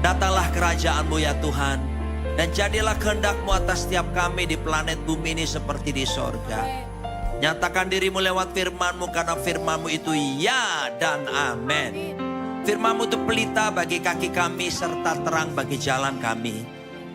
Datanglah kerajaan-Mu ya Tuhan. Dan jadilah kehendak-Mu atas setiap kami di planet bumi ini seperti di sorga. Nyatakan diri-Mu lewat firman-Mu, karena firman-Mu itu ya dan amin. Firman-Mu itu pelita bagi kaki kami serta terang bagi jalan kami.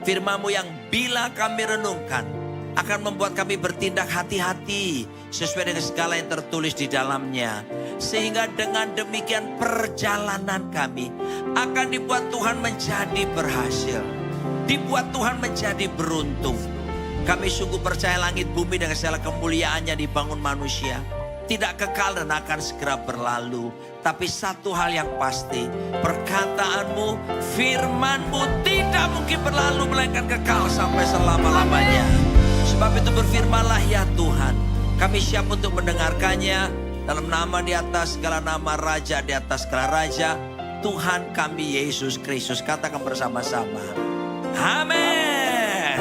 Firman-Mu yang bila kami renungkan akan membuat kami bertindak hati-hati sesuai dengan segala yang tertulis di dalamnya. Sehingga dengan demikian perjalanan kami akan dibuat Tuhan menjadi berhasil. Dibuat Tuhan menjadi beruntung. Kami sungguh percaya langit bumi dengan segala kemuliaannya dibangun manusia. Tidak kekal dan akan segera berlalu. Tapi satu hal yang pasti, perkataan-Mu, firman-Mu tidak mungkin berlalu melainkan kekal sampai selama-lamanya. Sebab itu berfirmanlah ya Tuhan. Kami siap untuk mendengarkannya dalam nama di atas segala nama, raja di atas segala raja, Tuhan kami Yesus Kristus. Katakan bersama-sama. Amin.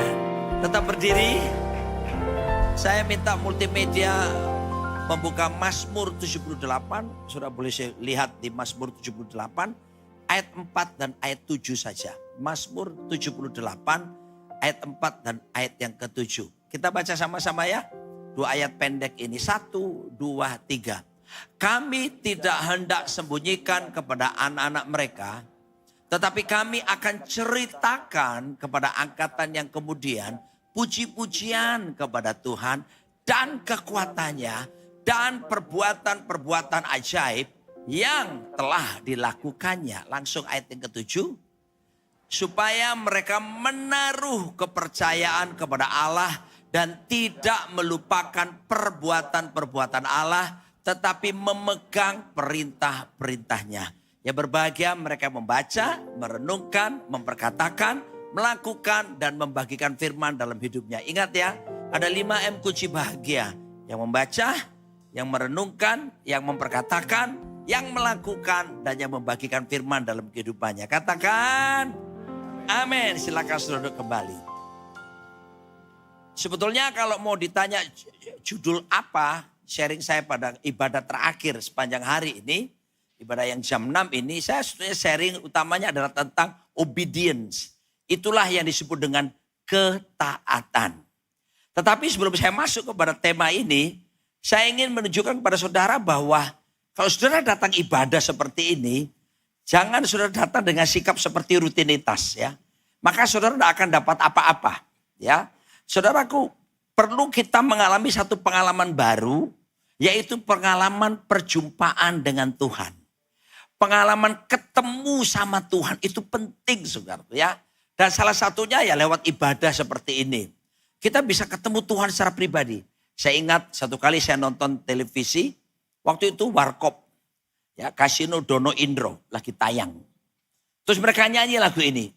Tetap berdiri. Saya minta multimedia membuka Mazmur 78. Sudah boleh saya lihat di Mazmur 78 ayat 4 dan ayat 7 saja. Mazmur 78 ayat 4 dan ayat yang ke-7. Kita baca sama-sama ya. Dua ayat pendek ini. 1, 2, 3. Kami tidak hendak sembunyikan kepada anak-anak mereka, tetapi kami akan ceritakan kepada angkatan yang kemudian puji-pujian kepada Tuhan dan kekuatannya dan perbuatan-perbuatan ajaib yang telah dilakukannya. Langsung ayat yang ke-7. Supaya mereka menaruh kepercayaan kepada Allah dan tidak melupakan perbuatan-perbuatan Allah, tetapi memegang perintah-perintahnya. Ya, berbahagia mereka membaca, merenungkan, memperkatakan, melakukan dan membagikan firman dalam hidupnya. Ingat ya, ada 5M kunci bahagia. Yang membaca, yang merenungkan, yang memperkatakan, yang melakukan dan yang membagikan firman dalam kehidupannya. Katakan amin. Silakan saudara duduk kembali. Sebetulnya kalau mau ditanya judul apa sharing saya pada ibadah terakhir sepanjang hari ini, ibadah yang jam 6 ini, saya sebetulnya sharing utamanya adalah tentang obedience. Itulah yang disebut dengan ketaatan. Tetapi sebelum saya masuk kepada tema ini, saya ingin menunjukkan kepada saudara bahwa kalau saudara datang ibadah seperti ini, jangan saudara datang dengan sikap seperti rutinitas ya. Maka saudara tidak akan dapat apa-apa ya. Saudaraku, perlu kita mengalami satu pengalaman baru, yaitu pengalaman perjumpaan dengan Tuhan. Pengalaman ketemu sama Tuhan itu penting saudara ya. Dan salah satunya ya lewat ibadah seperti ini. Kita bisa ketemu Tuhan secara pribadi. Saya ingat satu kali saya nonton televisi, waktu itu Warkop, ya Kasino Dono Indro lagi tayang. Terus mereka nyanyi lagu ini.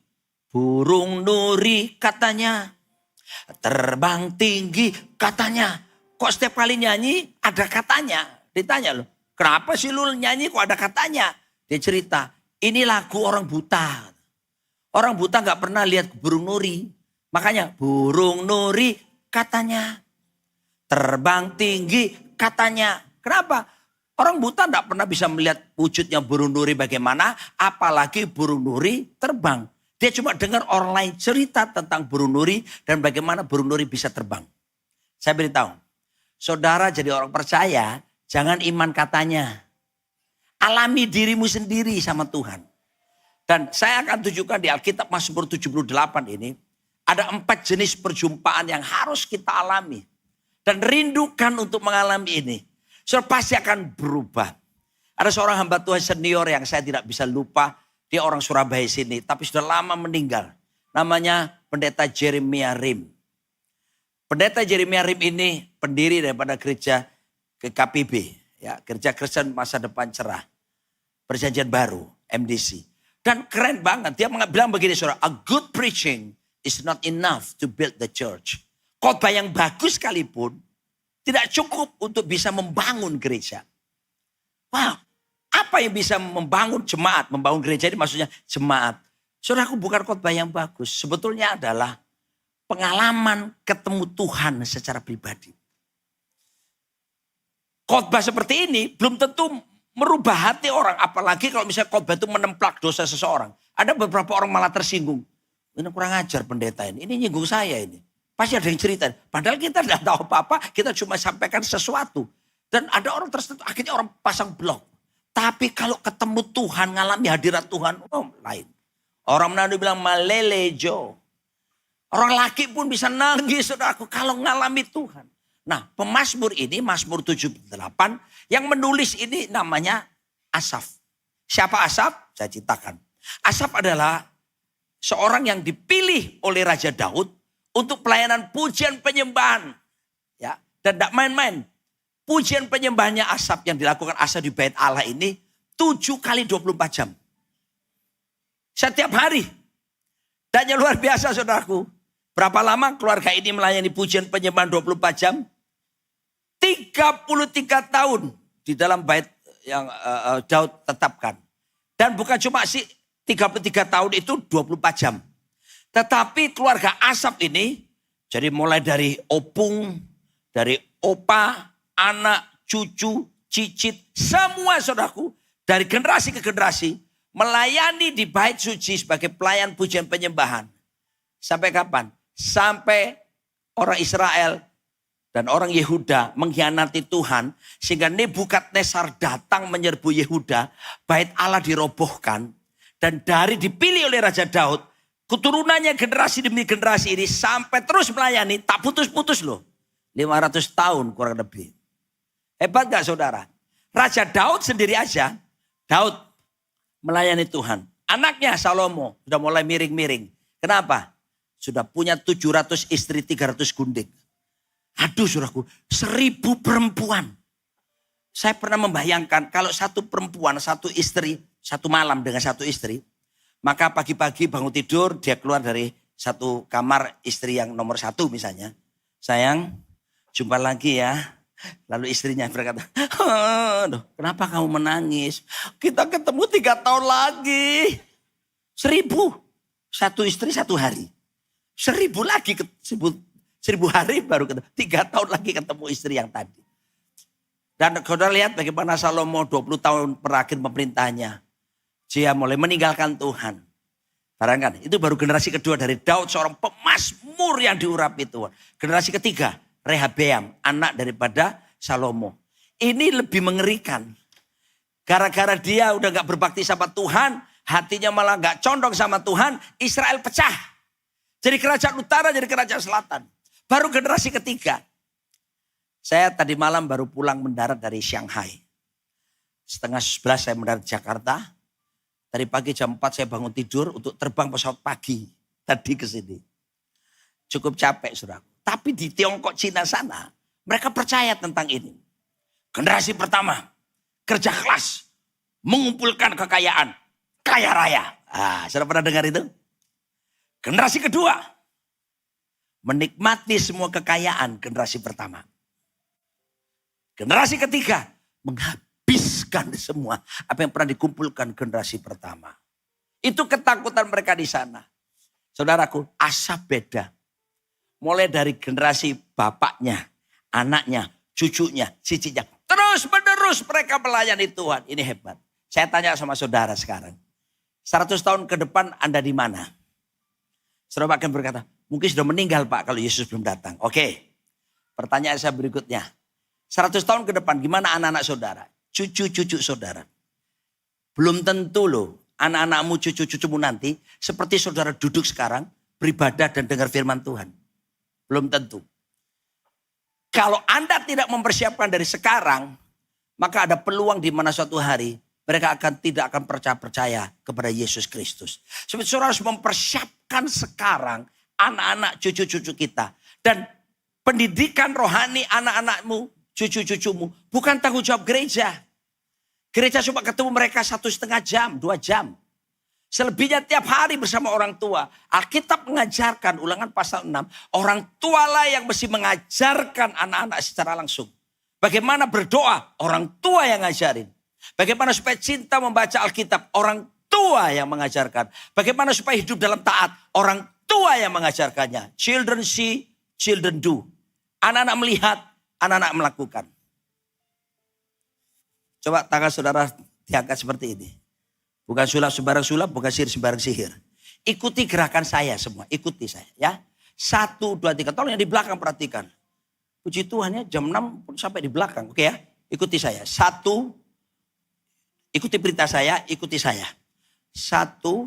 Burung nuri katanya, terbang tinggi katanya. Kok setiap kali nyanyi ada katanya? Ditanya loh, kenapa sih lu nyanyi kok ada katanya? Dia cerita, ini lagu orang buta. Orang buta gak pernah lihat burung nuri. Makanya burung nuri katanya. Terbang tinggi katanya. Kenapa? Orang buta gak pernah bisa melihat wujudnya burung nuri bagaimana. Apalagi burung nuri terbang. Dia cuma dengar orang lain cerita tentang burung nuri dan bagaimana burung nuri bisa terbang. Saya beritahu, saudara jadi orang percaya, jangan iman katanya. Alami dirimu sendiri sama Tuhan. Dan saya akan tunjukkan di Alkitab Mazmur 78 ini, ada 4 jenis perjumpaan yang harus kita alami. Dan rindukan untuk mengalami ini. Saudara pasti akan berubah. Ada seorang hamba Tuhan senior yang saya tidak bisa lupa. Dia orang Surabaya sini, tapi sudah lama meninggal. Namanya Pendeta Jeremia Rim. Pendeta Jeremia Rim ini pendiri daripada gereja KKPB. Ya, Gereja Kristen Masa Depan Cerah. Perjanjian Baru, MDC. Dan keren banget, dia bilang begini saudara. A good preaching is not enough to build the church. Khotbah yang bagus sekalipun tidak cukup untuk bisa membangun gereja. Wow. Apa yang bisa membangun jemaat, membangun gereja ini maksudnya jemaat. Saudaraku, bukan khotbah yang bagus. Sebetulnya adalah pengalaman ketemu Tuhan secara pribadi. Khotbah seperti ini belum tentu merubah hati orang. Apalagi kalau misalnya khotbah itu menemplak dosa seseorang. Ada beberapa orang malah tersinggung. Ini kurang ajar pendeta ini nyinggung saya ini. Pasti ada yang cerita. Padahal kita tidak tahu apa-apa, kita cuma sampaikan sesuatu. Dan ada orang tertentu, akhirnya orang pasang blok. Tapi kalau ketemu Tuhan, ngalami hadirat Tuhan, lain. Orang Manado bilang malelejo. Orang laki pun bisa nangis, saudaraku, kalau ngalami Tuhan. Nah, pemazmur ini, Mazmur 78, yang menulis ini namanya Asaf. Siapa Asaf? Saya ceritakan. Asaf adalah seorang yang dipilih oleh Raja Daud untuk pelayanan pujian penyembahan. Ya, dan tidak main-main. Pujian penyembahannya Asaf yang dilakukan Asaf di bait Allah ini 7 kali 24 jam. Setiap hari. Dan yang luar biasa saudaraku. Berapa lama keluarga ini melayani pujian penyembahan 24 jam? 33 tahun di dalam bait yang Daud tetapkan. Dan bukan cuma 33 tahun itu 24 jam. Tetapi keluarga Asaf ini, jadi mulai dari opung, dari opa, anak, cucu, cicit, semua saudaraku, dari generasi ke generasi, melayani di bait suci sebagai pelayan pujian penyembahan. Sampai kapan? Sampai orang Israel dan orang Yehuda mengkhianati Tuhan. Sehingga Nebukadnezar datang menyerbu Yehuda, bait Allah dirobohkan. Dan dari dipilih oleh Raja Daud, keturunannya generasi demi generasi ini sampai terus melayani, tak putus-putus loh. 500 tahun kurang lebih. Hebat gak saudara? Raja Daud sendiri aja, Daud melayani Tuhan. Anaknya Salomo sudah mulai miring-miring. Kenapa? Sudah punya 700 istri, 300 gundik. Aduh saudaraku, 1000 perempuan. Saya pernah membayangkan kalau satu perempuan, satu istri, satu malam dengan satu istri. Maka pagi-pagi bangun tidur, dia keluar dari satu kamar istri yang nomor 1 misalnya. Sayang, jumpa lagi ya. Lalu istrinya berkata, kenapa kamu menangis? Kita ketemu 3 tahun lagi. 1000. Satu istri 1 hari. 1000 lagi, 1000 hari baru ketemu. 3 tahun lagi ketemu istri yang tadi. Dan saudara lihat bagaimana Salomo 20 tahun terakhir pemerintahnya. Dia mulai meninggalkan Tuhan. Barangkan, itu baru generasi kedua dari Daud, seorang pemazmur yang diurapi Tuhan. Generasi ketiga, Rehabeam, anak daripada Salomo. Ini lebih mengerikan. Gara-gara dia udah gak berbakti sama Tuhan, hatinya malah gak condong sama Tuhan, Israel pecah. Jadi kerajaan utara, jadi kerajaan selatan. Baru generasi ketiga. Saya tadi malam baru pulang mendarat dari Shanghai. 10:30 saya mendarat di Jakarta. Dari pagi jam 4 saya bangun tidur untuk terbang pesawat pagi. Tadi ke sini. Cukup capek saudara. Tapi di Tiongkok, Cina sana, mereka percaya tentang ini. Generasi pertama, kerja keras, mengumpulkan kekayaan, kaya raya. Sudah pernah dengar itu? Generasi kedua, menikmati semua kekayaan generasi pertama. Generasi ketiga, menghabiskan semua apa yang pernah dikumpulkan generasi pertama. Itu ketakutan mereka di sana. Saudaraku, Asaf beda. Mulai dari generasi bapaknya, anaknya, cucunya, cicitnya. Terus menerus mereka melayani Tuhan. Ini hebat. Saya tanya sama saudara sekarang. 100 tahun ke depan Anda di mana? Saudara akan berkata, mungkin sudah meninggal Pak kalau Yesus belum datang. Oke, pertanyaan saya berikutnya. 100 tahun ke depan gimana anak-anak saudara? Cucu-cucu saudara. Belum tentu loh anak-anakmu, cucu-cucumu nanti seperti saudara duduk sekarang beribadah dan dengar firman Tuhan. Belum tentu. Kalau Anda tidak mempersiapkan dari sekarang, maka ada peluang di mana suatu hari mereka tidak akan percaya kepada Yesus Kristus. Sebab saudara harus mempersiapkan sekarang anak-anak cucu-cucu kita. Dan pendidikan rohani anak-anakmu, cucu-cucumu bukan tanggung jawab gereja. Gereja cuma ketemu mereka 1,5 jam, 2 jam. Selebihnya tiap hari bersama orang tua. Alkitab mengajarkan, Ulangan pasal 6. Orang tualah yang mesti mengajarkan anak-anak secara langsung. Bagaimana berdoa, orang tua yang ngajarin. Bagaimana supaya cinta membaca Alkitab, orang tua yang mengajarkan. Bagaimana supaya hidup dalam taat, orang tua yang mengajarkannya. Children see, children do. Anak-anak melihat, anak-anak melakukan. Coba tangan saudara diangkat seperti ini. Bukan sulap sembarang sulap, bukan sihir sembarang sihir. Ikuti gerakan saya semua, ikuti saya ya. 1, 2, 3, tolong yang di belakang perhatikan. Puji Tuhan ya, jam 6 pun sampai di belakang, oke ya. Ikuti saya, 1, ikuti perintah saya, ikuti saya. 1, 2,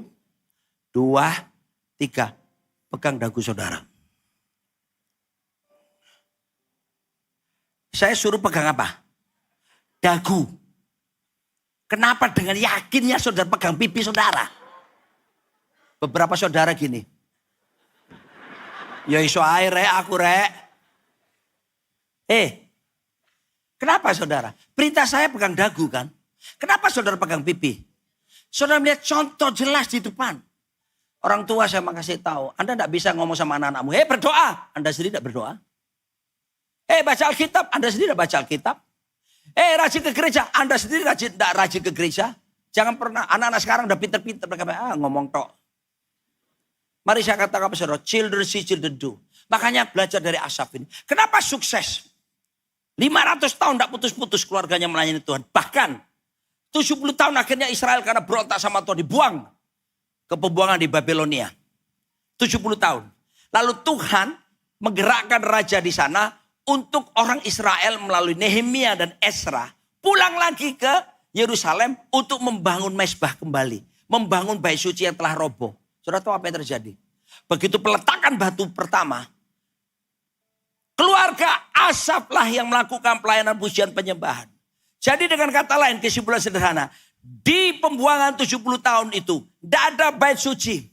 3, pegang dagu saudara. Saya suruh pegang apa? Dagu. Kenapa dengan yakinnya saudara pegang pipi saudara? Beberapa saudara gini. Ya iso air rek, aku rek. Kenapa saudara? Perintah saya pegang dagu kan? Kenapa saudara pegang pipi? Saudara melihat contoh jelas di depan. Orang tua saya makasih tahu. Anda tidak bisa ngomong sama anak-anakmu. Berdoa. Anda sendiri tidak berdoa. Baca Alkitab. Anda sendiri tidak baca Alkitab. Rajin ke gereja. Anda sendiri tidak rajin ke gereja. Jangan pernah. Anak-anak sekarang udah pinter-pinter. Mereka ngomong tok. Mari saya katakan kepada saudara. Children see, children do. Makanya belajar dari Asaf ini. Kenapa sukses? 500 tahun tidak putus-putus keluarganya melayani Tuhan. Bahkan 70 tahun akhirnya Israel karena berontak sama Tuhan dibuang ke pembuangan di Babilonia. 70 tahun. Lalu Tuhan menggerakkan raja di sana untuk orang Israel melalui Nehemia dan Ezra pulang lagi ke Yerusalem untuk membangun mezbah kembali. Membangun bait suci yang telah roboh. Saudara tahu apa yang terjadi? Begitu peletakan batu pertama, keluarga Asaf lah yang melakukan pelayanan pujian penyembahan. Jadi dengan kata lain, kesimpulan sederhana, di pembuangan 70 tahun itu, tidak ada bait suci.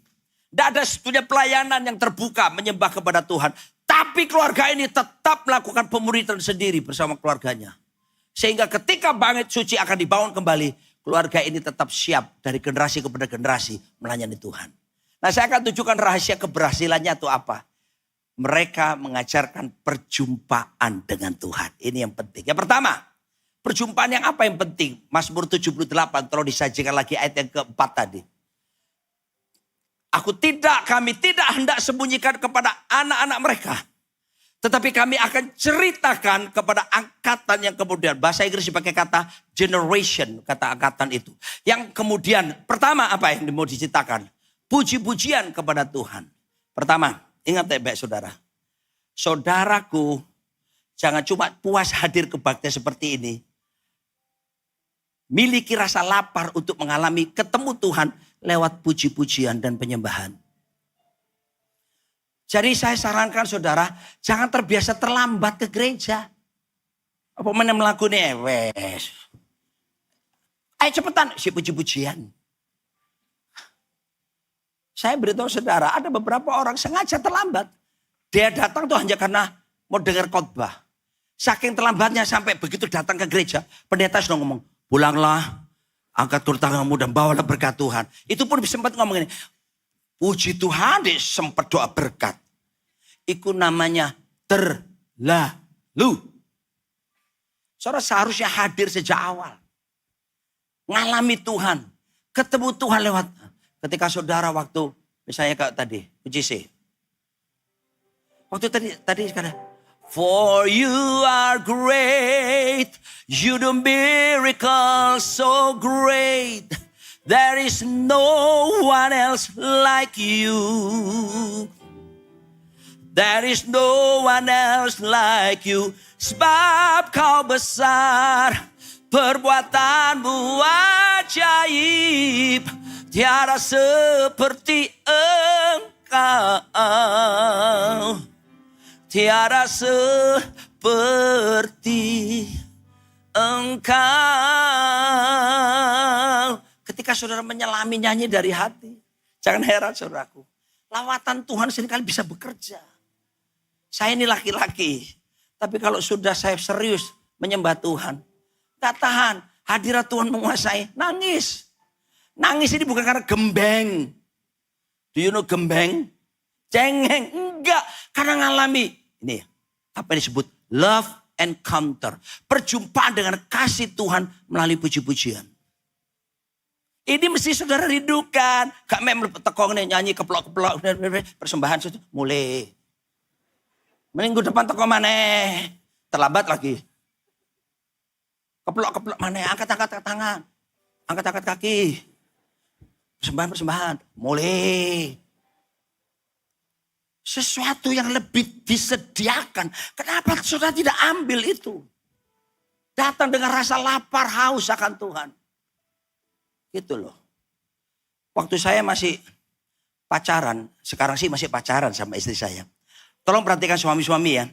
Tidak ada sebetulnya pelayanan yang terbuka menyembah kepada Tuhan. Tapi keluarga ini tetap melakukan pemuridan sendiri bersama keluarganya. Sehingga ketika bait suci akan dibangun kembali, keluarga ini tetap siap dari generasi kepada generasi melayani Tuhan. Nah, saya akan tunjukkan rahasia keberhasilannya itu apa. Mereka mengajarkan perjumpaan dengan Tuhan. Ini yang penting. Yang pertama, perjumpaan yang apa yang penting? Mazmur 78, tolong disajikan lagi ayat yang keempat tadi. Kami tidak hendak sembunyikan kepada anak-anak mereka. Tetapi kami akan ceritakan kepada angkatan yang kemudian. Bahasa Inggris dipakai kata generation, kata angkatan itu. Yang kemudian, pertama apa yang mau diceritakan? Puji-pujian kepada Tuhan. Pertama, ingat ya baik saudara. Saudaraku, jangan cuma puas hadir kebaktian seperti ini. Miliki rasa lapar untuk mengalami ketemu Tuhan lewat puji-pujian dan penyembahan. Jadi saya sarankan saudara, jangan terbiasa terlambat ke gereja. Apa mana melakukannya? Wes. Ayo cepetan, si puji-pujian. Saya beritahu saudara, ada beberapa orang sengaja terlambat. Dia datang tuh hanya karena mau dengar khotbah. Saking terlambatnya sampai begitu datang ke gereja, pendeta sudah ngomong, pulanglah, angkat turun tanganmu dan bawalah berkat Tuhan. Itu pun sempat ngomong ini, puji Tuhan deh sempat doa berkat. Itu namanya terlalu. Saudara seharusnya hadir sejak awal. Ngalami Tuhan, ketemu Tuhan lewat. Ketika saudara waktu, misalnya kayak tadi, UJC. Waktu tadi sekarang. For you are great, you do miracles so great. There is no one else like you. There is no one else like you. Sebab kau besar, perbuatanmu ajaib. Tiada seperti engkau. Tiada seperti engkau. Ketika saudara menyelami nyanyi dari hati. Jangan heran saudaraku. Lawatan Tuhan seringkali bisa bekerja. Saya ini laki-laki. Tapi kalau sudah saya serius menyembah Tuhan. Gak tahan. Hadirat Tuhan menguasai. Nangis. Nangis ini bukan karena gembeng. Do you know gembeng? Cengeng. Enggak. Karena ngalami. Ini apa yang disebut love encounter. Perjumpaan dengan kasih Tuhan melalui puji-pujian. Ini mesti saudara rindukan. Gak memang tekong nih nyanyi keplok-keplok. Persembahan itu mulai. Minggu depan teko mana? Terlambat lagi. Keplok-keplok mana ya? Angkat-angkat tangan. Angkat-angkat kaki. Persembahan. Mulai. Sesuatu yang lebih disediakan. Kenapa saudara tidak ambil itu? Datang dengan rasa lapar, haus akan Tuhan. Gitu loh. Waktu saya masih pacaran, sekarang sih masih pacaran sama istri saya. Tolong perhatikan suami-suami ya.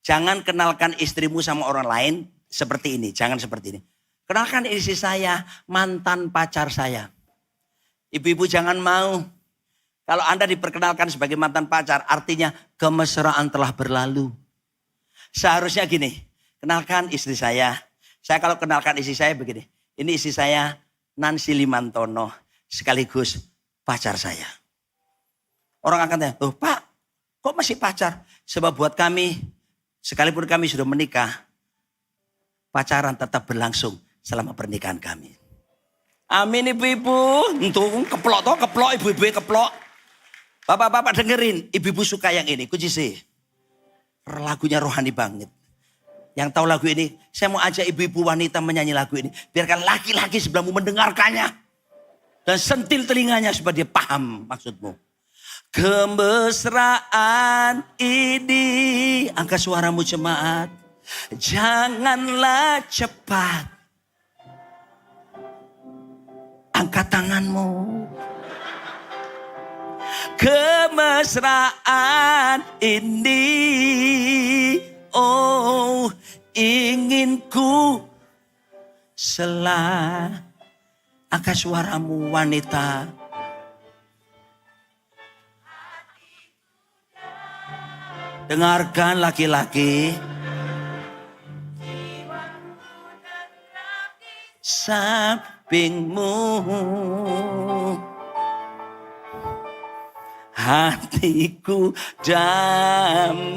Jangan kenalkan istrimu sama orang lain seperti ini. Jangan seperti ini. Kenalkan istri saya, mantan pacar saya. Ibu-ibu jangan mau. Kalau Anda diperkenalkan sebagai mantan pacar, artinya kemesraan telah berlalu. Seharusnya gini, kenalkan istri saya. Saya kalau kenalkan istri saya begini. Ini istri saya Nancy Limantono, sekaligus pacar saya. Orang akan tanya, Pak, kok masih pacar? Sebab buat kami, sekalipun kami sudah menikah, pacaran tetap berlangsung selama pernikahan kami. Amin ibu-ibu. Untung keplok ibu-ibu keplok. Bapak-bapak dengerin, ibu-ibu suka yang ini, kunci C. Lagunya rohani banget. Yang tahu lagu ini, saya mau ajak ibu-ibu wanita menyanyi lagu ini. Biarkan laki-laki sebelahmu mendengarkannya. Dan sentil telinganya supaya dia paham maksudmu. Kemesraan ini, angkat suaramu jemaat. Janganlah cepat. Angkat tanganmu. Kemesraan ini, oh ingin ku sela. Angkat suaramu wanita. Dengarkan laki-laki. Sampingmu. Hatiku damai,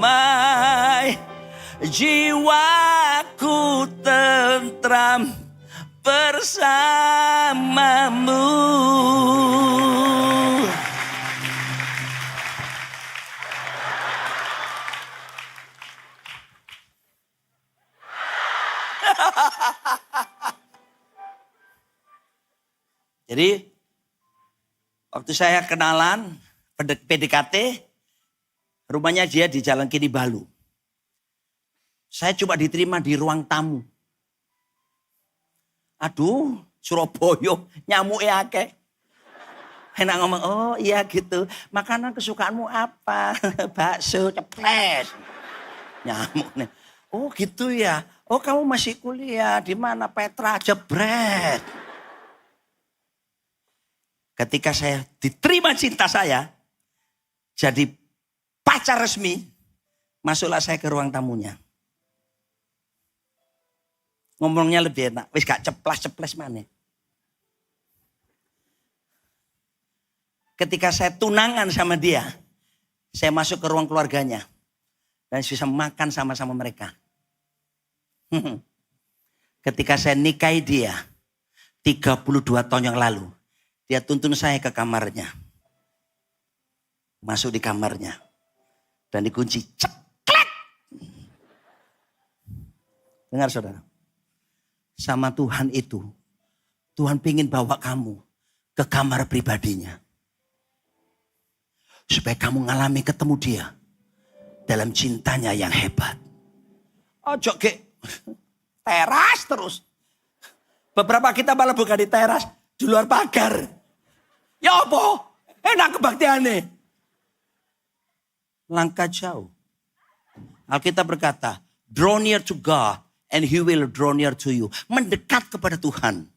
jiwaku tentram bersamamu. Jadi waktu saya kenalan, PDKT, rumahnya dia di Jalan Kinibalu. Saya coba diterima di ruang tamu. Aduh, Surabaya nyamuknya akeh. Enak ngomong, oh iya gitu. Makanan kesukaanmu apa? Bakso, ceples. Nyamuk nih. Oh gitu ya. Oh kamu masih kuliah. Di mana? Petra, jebret. Ketika saya diterima cinta saya, jadi pacar resmi, masuklah saya ke ruang tamunya. Ngomongnya lebih enak, wis gak ceplas-ceples mana. Ketika saya tunangan sama dia, saya masuk ke ruang keluarganya. Dan bisa makan sama-sama mereka. Ketika saya nikahi dia, 32 tahun yang lalu, dia tuntun saya ke kamarnya. Masuk di kamarnya. Dan dikunci. Ceklek. Dengar saudara. Sama Tuhan itu. Tuhan ingin bawa kamu ke kamar pribadinya. Supaya kamu ngalami ketemu dia. Dalam cintanya yang hebat. Ojo ke teras terus. Beberapa kita malah bukan di teras. Di luar pagar. Ya apa? Enak kebaktiannya. Langkah jauh. Alkitab berkata, draw near to God and He will draw near to you. Mendekat kepada Tuhan,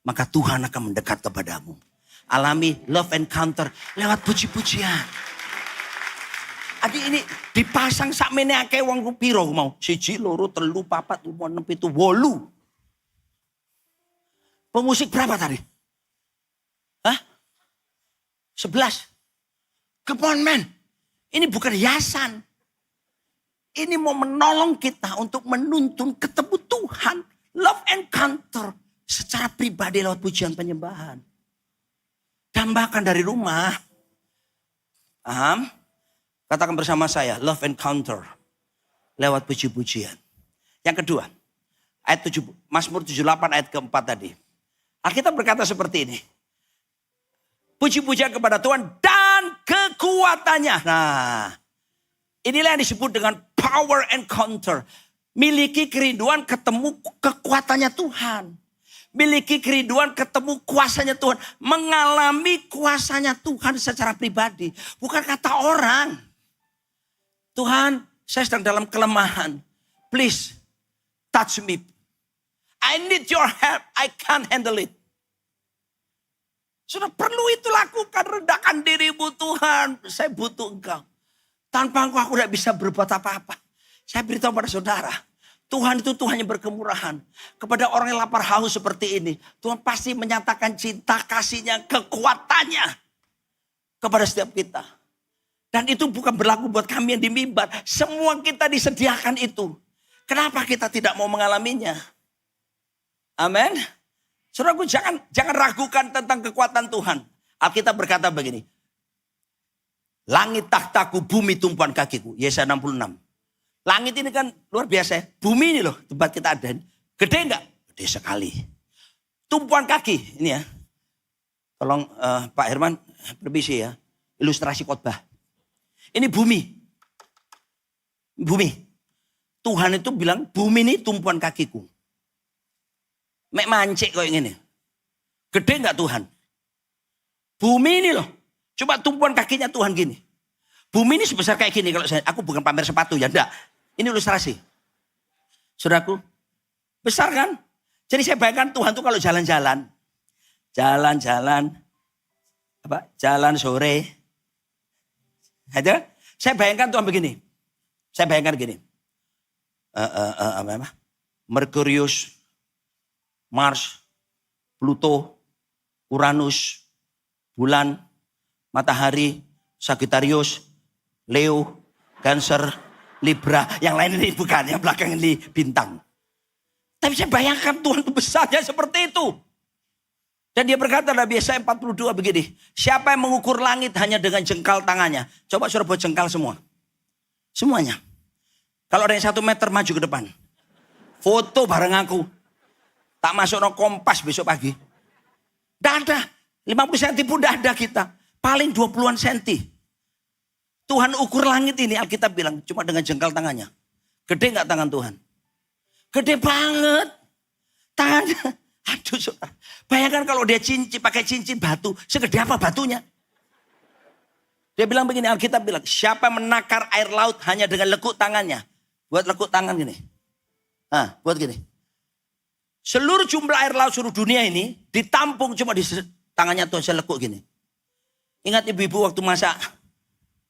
maka Tuhan akan mendekat kepadamu. Alami love encounter lewat puji-pujian. Adik ini dipasang sakmene akeh wong piro mau? 1, 2, 3, 4, 5, 6, 7, 8. Pemusik berapa tadi? Hah? 11. Come on man. Ini bukan hiasan. Ini mau menolong kita untuk menuntun ketemu Tuhan. Love encounter. Secara pribadi lewat pujian penyembahan. Dan bahkan dari rumah. Paham? Katakan bersama saya. Love encounter. Lewat puji-pujian. Yang kedua. Ayat 7, Mazmur 78 ayat keempat tadi. Alkitab berkata seperti ini. Puji-pujian kepada Tuhan dan kekuatannya. Nah, inilah yang disebut dengan power encounter. Miliki kerinduan ketemu kekuatannya Tuhan. Miliki kerinduan ketemu kuasanya Tuhan. Mengalami kuasanya Tuhan secara pribadi. Bukan kata orang. Tuhan, saya sedang dalam kelemahan. Please, touch me. I need your help. I can't handle it. Sudah perlu itu lakukan. Rendahkan dirimu Tuhan. Saya butuh engkau. Tanpa engkau aku tidak bisa berbuat apa-apa. Saya beritahu pada saudara. Tuhan itu Tuhan yang berkemurahan. Kepada orang yang lapar haus seperti ini. Tuhan pasti menyatakan cinta kasihnya, kekuatannya. Kepada setiap kita. Dan itu bukan berlaku buat kami yang di mimbar. Semua kita disediakan itu. Kenapa kita tidak mau mengalaminya? Amin. Saudaraku, jangan ragukan tentang kekuatan Tuhan. Alkitab berkata begini. Langit takhtaku, bumi tumpuan kakiku. Yesaya 66. Langit ini kan luar biasa ya. Bumi ini loh tempat kita ada. Gede enggak? Gede sekali. Tumpuan kaki. Ini ya. Tolong Pak Herman permisi ya. Ilustrasi khotbah. Ini bumi. Bumi. Tuhan itu bilang bumi ini tumpuan kakiku. Mek mancik kayak gini. Gede enggak Tuhan? Bumi ini loh. Coba tumpuan kakinya Tuhan gini. Bumi ini sebesar kayak gini. Kalau aku bukan pamer sepatu ya. Enggak. Ini ilustrasi. Saudaraku. Besar kan? Jadi saya bayangkan Tuhan tuh kalau jalan-jalan. Jalan-jalan. Jalan sore. Ada? Saya bayangkan Tuhan begini. Saya bayangkan gini. Merkurius. Mars, Pluto, Uranus, bulan, matahari, Sagittarius, Leo, Cancer, Libra. Yang lain ini bukan, yang belakang ini bintang. Tapi saya bayangkan Tuhan itu besarnya seperti itu. Dan dia berkata dalam Yesaya 42 begini. Siapa yang mengukur langit hanya dengan jengkal tangannya. Coba suruh buat jengkal semua. Semuanya. Kalau ada yang 1 meter maju ke depan. Foto bareng aku. Tak masuk no Kompas besok pagi. Tidak ada. 50 cm pun tidak ada kita. Paling 20-an senti. Tuhan ukur langit ini Alkitab bilang cuma dengan jengkal tangannya. Gede nggak tangan Tuhan? Gede banget. Tangannya. Aduh saudara. Bayangkan kalau dia pakai cincin batu. Segede apa batunya? Dia bilang begini, Alkitab bilang. Siapa menakar air laut hanya dengan lekuk tangannya. Buat lekuk tangan gini. Nah, buat gini. Seluruh jumlah air laut seluruh dunia ini ditampung cuma di tangannya Tuhan selekuk gini. Ingat ibu-ibu waktu masak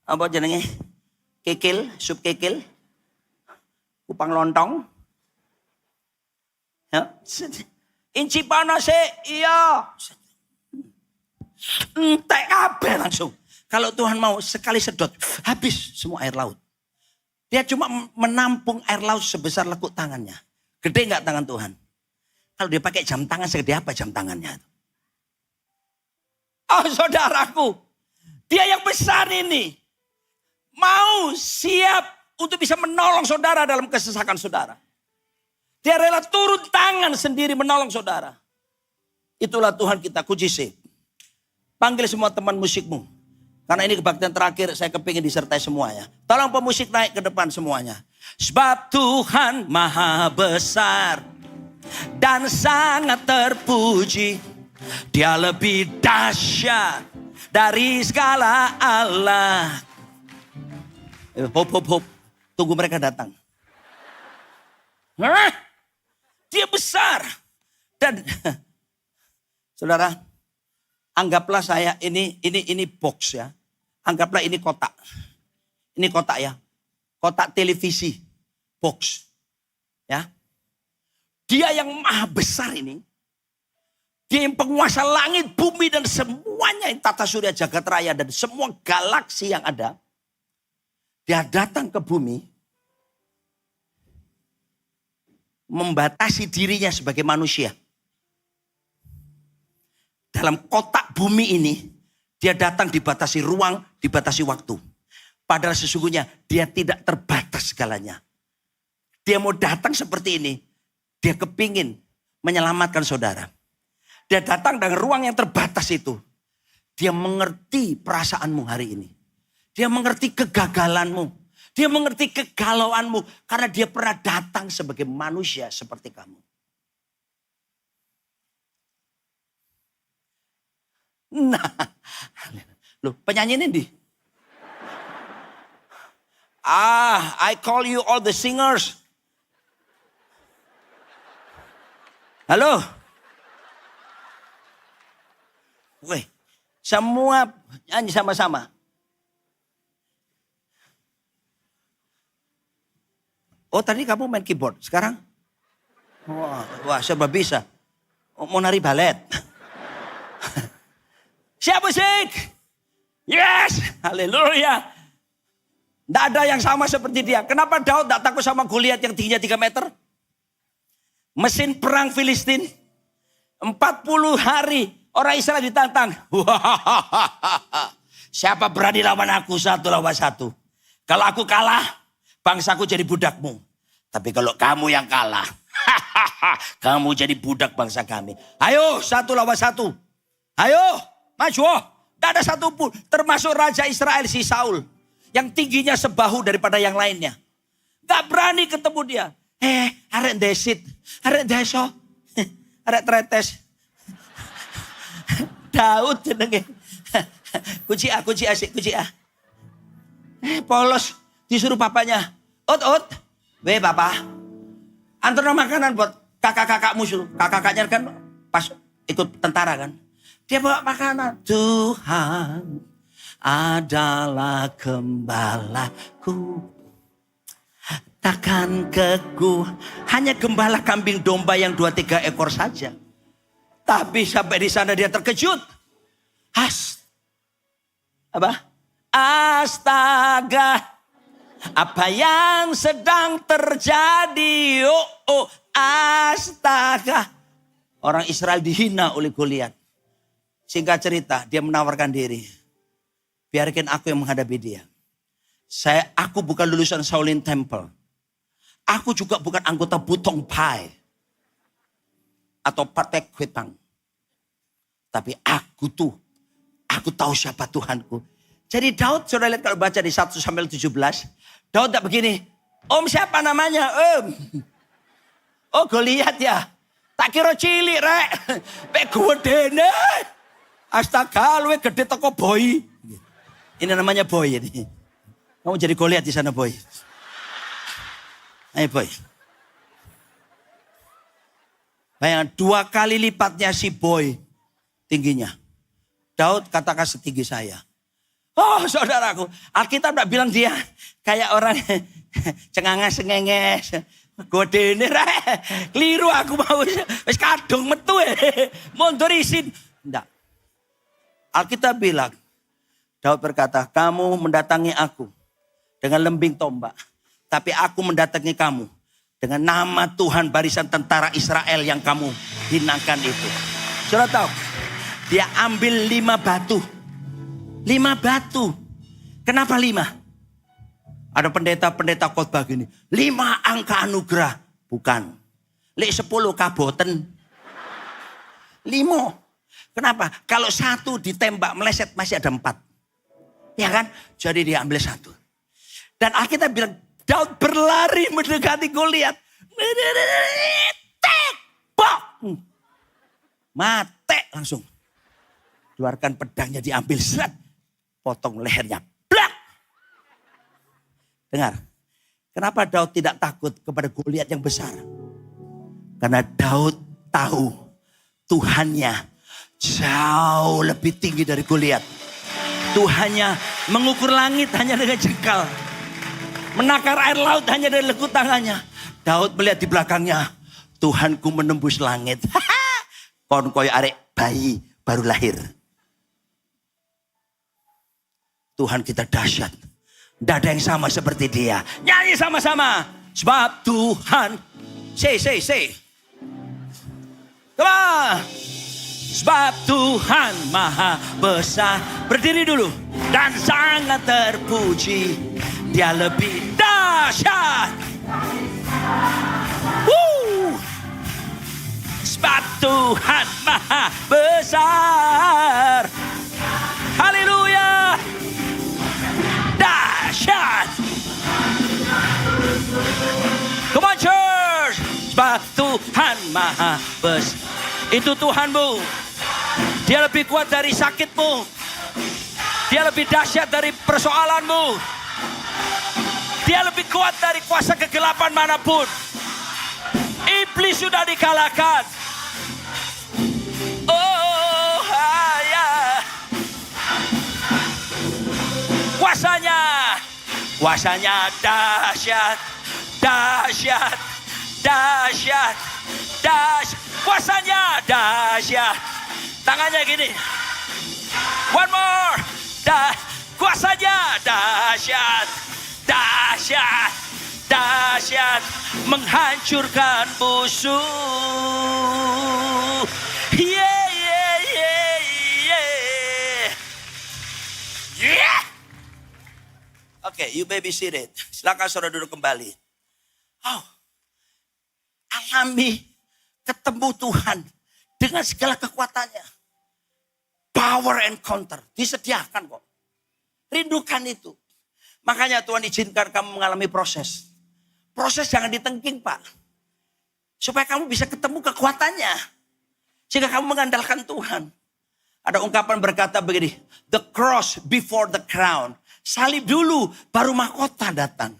apa jenenge? Kikil, sup kikil. Kupang lontong. Ya. Inci panas iya. Entek kabeh langsung. Kalau Tuhan mau sekali sedot habis semua air laut. Dia cuma menampung air laut sebesar lekuk tangannya. Gede enggak tangan Tuhan? Kalau dia pakai jam tangan segede apa jam tangannya? Oh saudaraku, dia yang besar ini mau siap untuk bisa menolong saudara dalam kesesakan saudara. Dia rela turun tangan sendiri menolong saudara. Itulah Tuhan kita, kujise. Panggil semua teman musikmu. Karena ini kebaktian terakhir saya kepingin disertai semuanya. Tolong pemusik naik ke depan semuanya. Sebab Tuhan maha besar. Dan sangat terpuji. Dia lebih dahsyat dari segala Allah. Hop. Tunggu mereka datang. Hah? Dia besar. Dan saudara, anggaplah saya ini box ya. Anggaplah ini kotak. Ini kotak ya. Kotak televisi. Box. Ya. Dia yang maha besar ini. Dia yang penguasa langit, bumi dan semuanya. Tata surya jagat raya dan semua galaksi yang ada. Dia datang ke bumi. Membatasi dirinya sebagai manusia. Dalam kotak bumi ini. Dia datang dibatasi ruang, dibatasi waktu. Padahal sesungguhnya dia tidak terbatas segalanya. Dia mau datang seperti ini. Dia kepingin menyelamatkan saudara. Dia datang dengan ruang yang terbatas itu. Dia mengerti perasaanmu hari ini. Dia mengerti kegagalanmu. Dia mengerti kegalauanmu. Karena dia pernah datang sebagai manusia seperti kamu. Nah, loh penyanyi ini. I call you all the singers. Halo. Weh, semua nyanyi sama-sama. Oh tadi kamu main keyboard, sekarang? Wah serba bisa. Mau nari balet. Siap musik. Yes, haleluya. Tidak ada yang sama seperti dia. Kenapa Daud tidak takut sama Goliat yang tingginya 3 meter? Mesin perang Filistin. 40 hari orang Israel ditantang. Siapa berani lawan aku 1 lawan 1. Kalau aku kalah, bangsaku jadi budakmu. Tapi kalau kamu yang kalah, kamu jadi budak bangsa kami. Ayo 1 lawan 1. Ayo maju. Tidak ada satupun. Termasuk Raja Israel si Saul. Yang tingginya sebahu daripada yang lainnya. Gak berani ketemu dia. Arek desit. Arek deso. Arek tretes. Daud jenenge. Kunci asik. Polos. Disuruh papanya. Ot. Weh papa. Antar makanan buat kakak-kakakmu. Kakak-kakaknya kan pas ikut tentara kan. Dia bawa makanan. Tuhan adalah gembalaku. Takkan keku. Hanya gembala kambing domba yang 2-3 ekor saja. Tapi sampai di sana dia terkejut. Astaga. Apa yang sedang terjadi? Astaga. Orang Israel dihina oleh Goliat. Singkat cerita, dia menawarkan diri. Biarkan aku yang menghadapi dia. Aku bukan lulusan Shaolin Temple. Aku juga bukan anggota Butong Pai. Atau Partai Kuitang. Tapi aku tahu siapa Tuhanku. Jadi Daud, sudah lihat kalau baca di 1 Samuel 17. Daud tak begini. Om siapa namanya? Oh Goliat ya. Tak kira cilik rek. Pek gede nih. Astaga, lu gede toko boy. Ini namanya boy ini. Kamu jadi Goliat di sana boy. Ayo boy. Bayangkan 2 kali lipatnya si boy tingginya. Daud katakan setinggi saya. Oh saudaraku, Alkitab tidak bilang dia kayak orang cenganges-cengenges. Gede ini rek. Keliru aku mau. Wis kadung metu mundur isin. Tidak. Alkitab bilang, Daud berkata, kamu mendatangi aku dengan lembing tombak. Tapi aku mendatangi kamu dengan nama Tuhan barisan tentara Israel yang kamu hinakan itu. Saudara tahu, dia ambil 5 batu. 5 batu. Kenapa 5? Ada pendeta-pendeta khotbah gini. 5 angka anugerah. Bukan. 10 kaboten. 5. Kenapa? Kalau 1 ditembak meleset masih ada 4. Ya kan? Jadi dia ambil 1. Dan Alkitab bilang Daud berlari mendekati Goliat. Mate langsung. Keluarkan pedangnya diambil seret. Potong lehernya. Blak. Dengar. Kenapa Daud tidak takut kepada Goliat yang besar? Karena Daud tahu Tuhannya jauh lebih tinggi dari Goliat. Tuhannya mengukur langit hanya dengan jengkal. Menakar air laut hanya dengan lekuk tangannya. Daud melihat di belakangnya. Tuhanku menembus langit. Kon koyo arek bayi baru lahir. Tuhan kita dahsyat. Tidak ada yang sama seperti dia. Nyanyi sama-sama. Sebab Tuhan. Say. Come on. Sebab Tuhan maha besar. Berdiri dulu. Dan sangat terpuji. Dia lebih dahsyat. Sebab Tuhan maha besar. Haleluya. Dahsyat. Come on church. Sebab Tuhan maha besar. Itu Tuhanmu. Dia lebih kuat dari sakitmu. Dia lebih dahsyat dari persoalanmu. Dia lebih kuat dari kuasa kegelapan manapun. Iblis sudah dikalahkan. Oh ya. Kuasanya dahsyat. Dahsyat. Dahsyat. Dahsyat. Kuasanya dahsyat. Tangannya gini. One more. Kuasanya dahsyat. Dahsyat. Dahsyat. Menghancurkan musuh. Yeah, yeah, yeah, yeah. Yeah. Oke, you may be seated. Silakan saudara duduk kembali. Oh, alami ketemu Tuhan dengan segala kekuatannya. Power encounter disediakan kok. Rindukan itu. Makanya Tuhan izinkan kamu mengalami proses. Proses jangan ditengking Pak. Supaya kamu bisa ketemu kekuatannya. Sehingga kamu mengandalkan Tuhan. Ada ungkapan berkata begini. The cross before the crown. Salib dulu baru mahkota datang.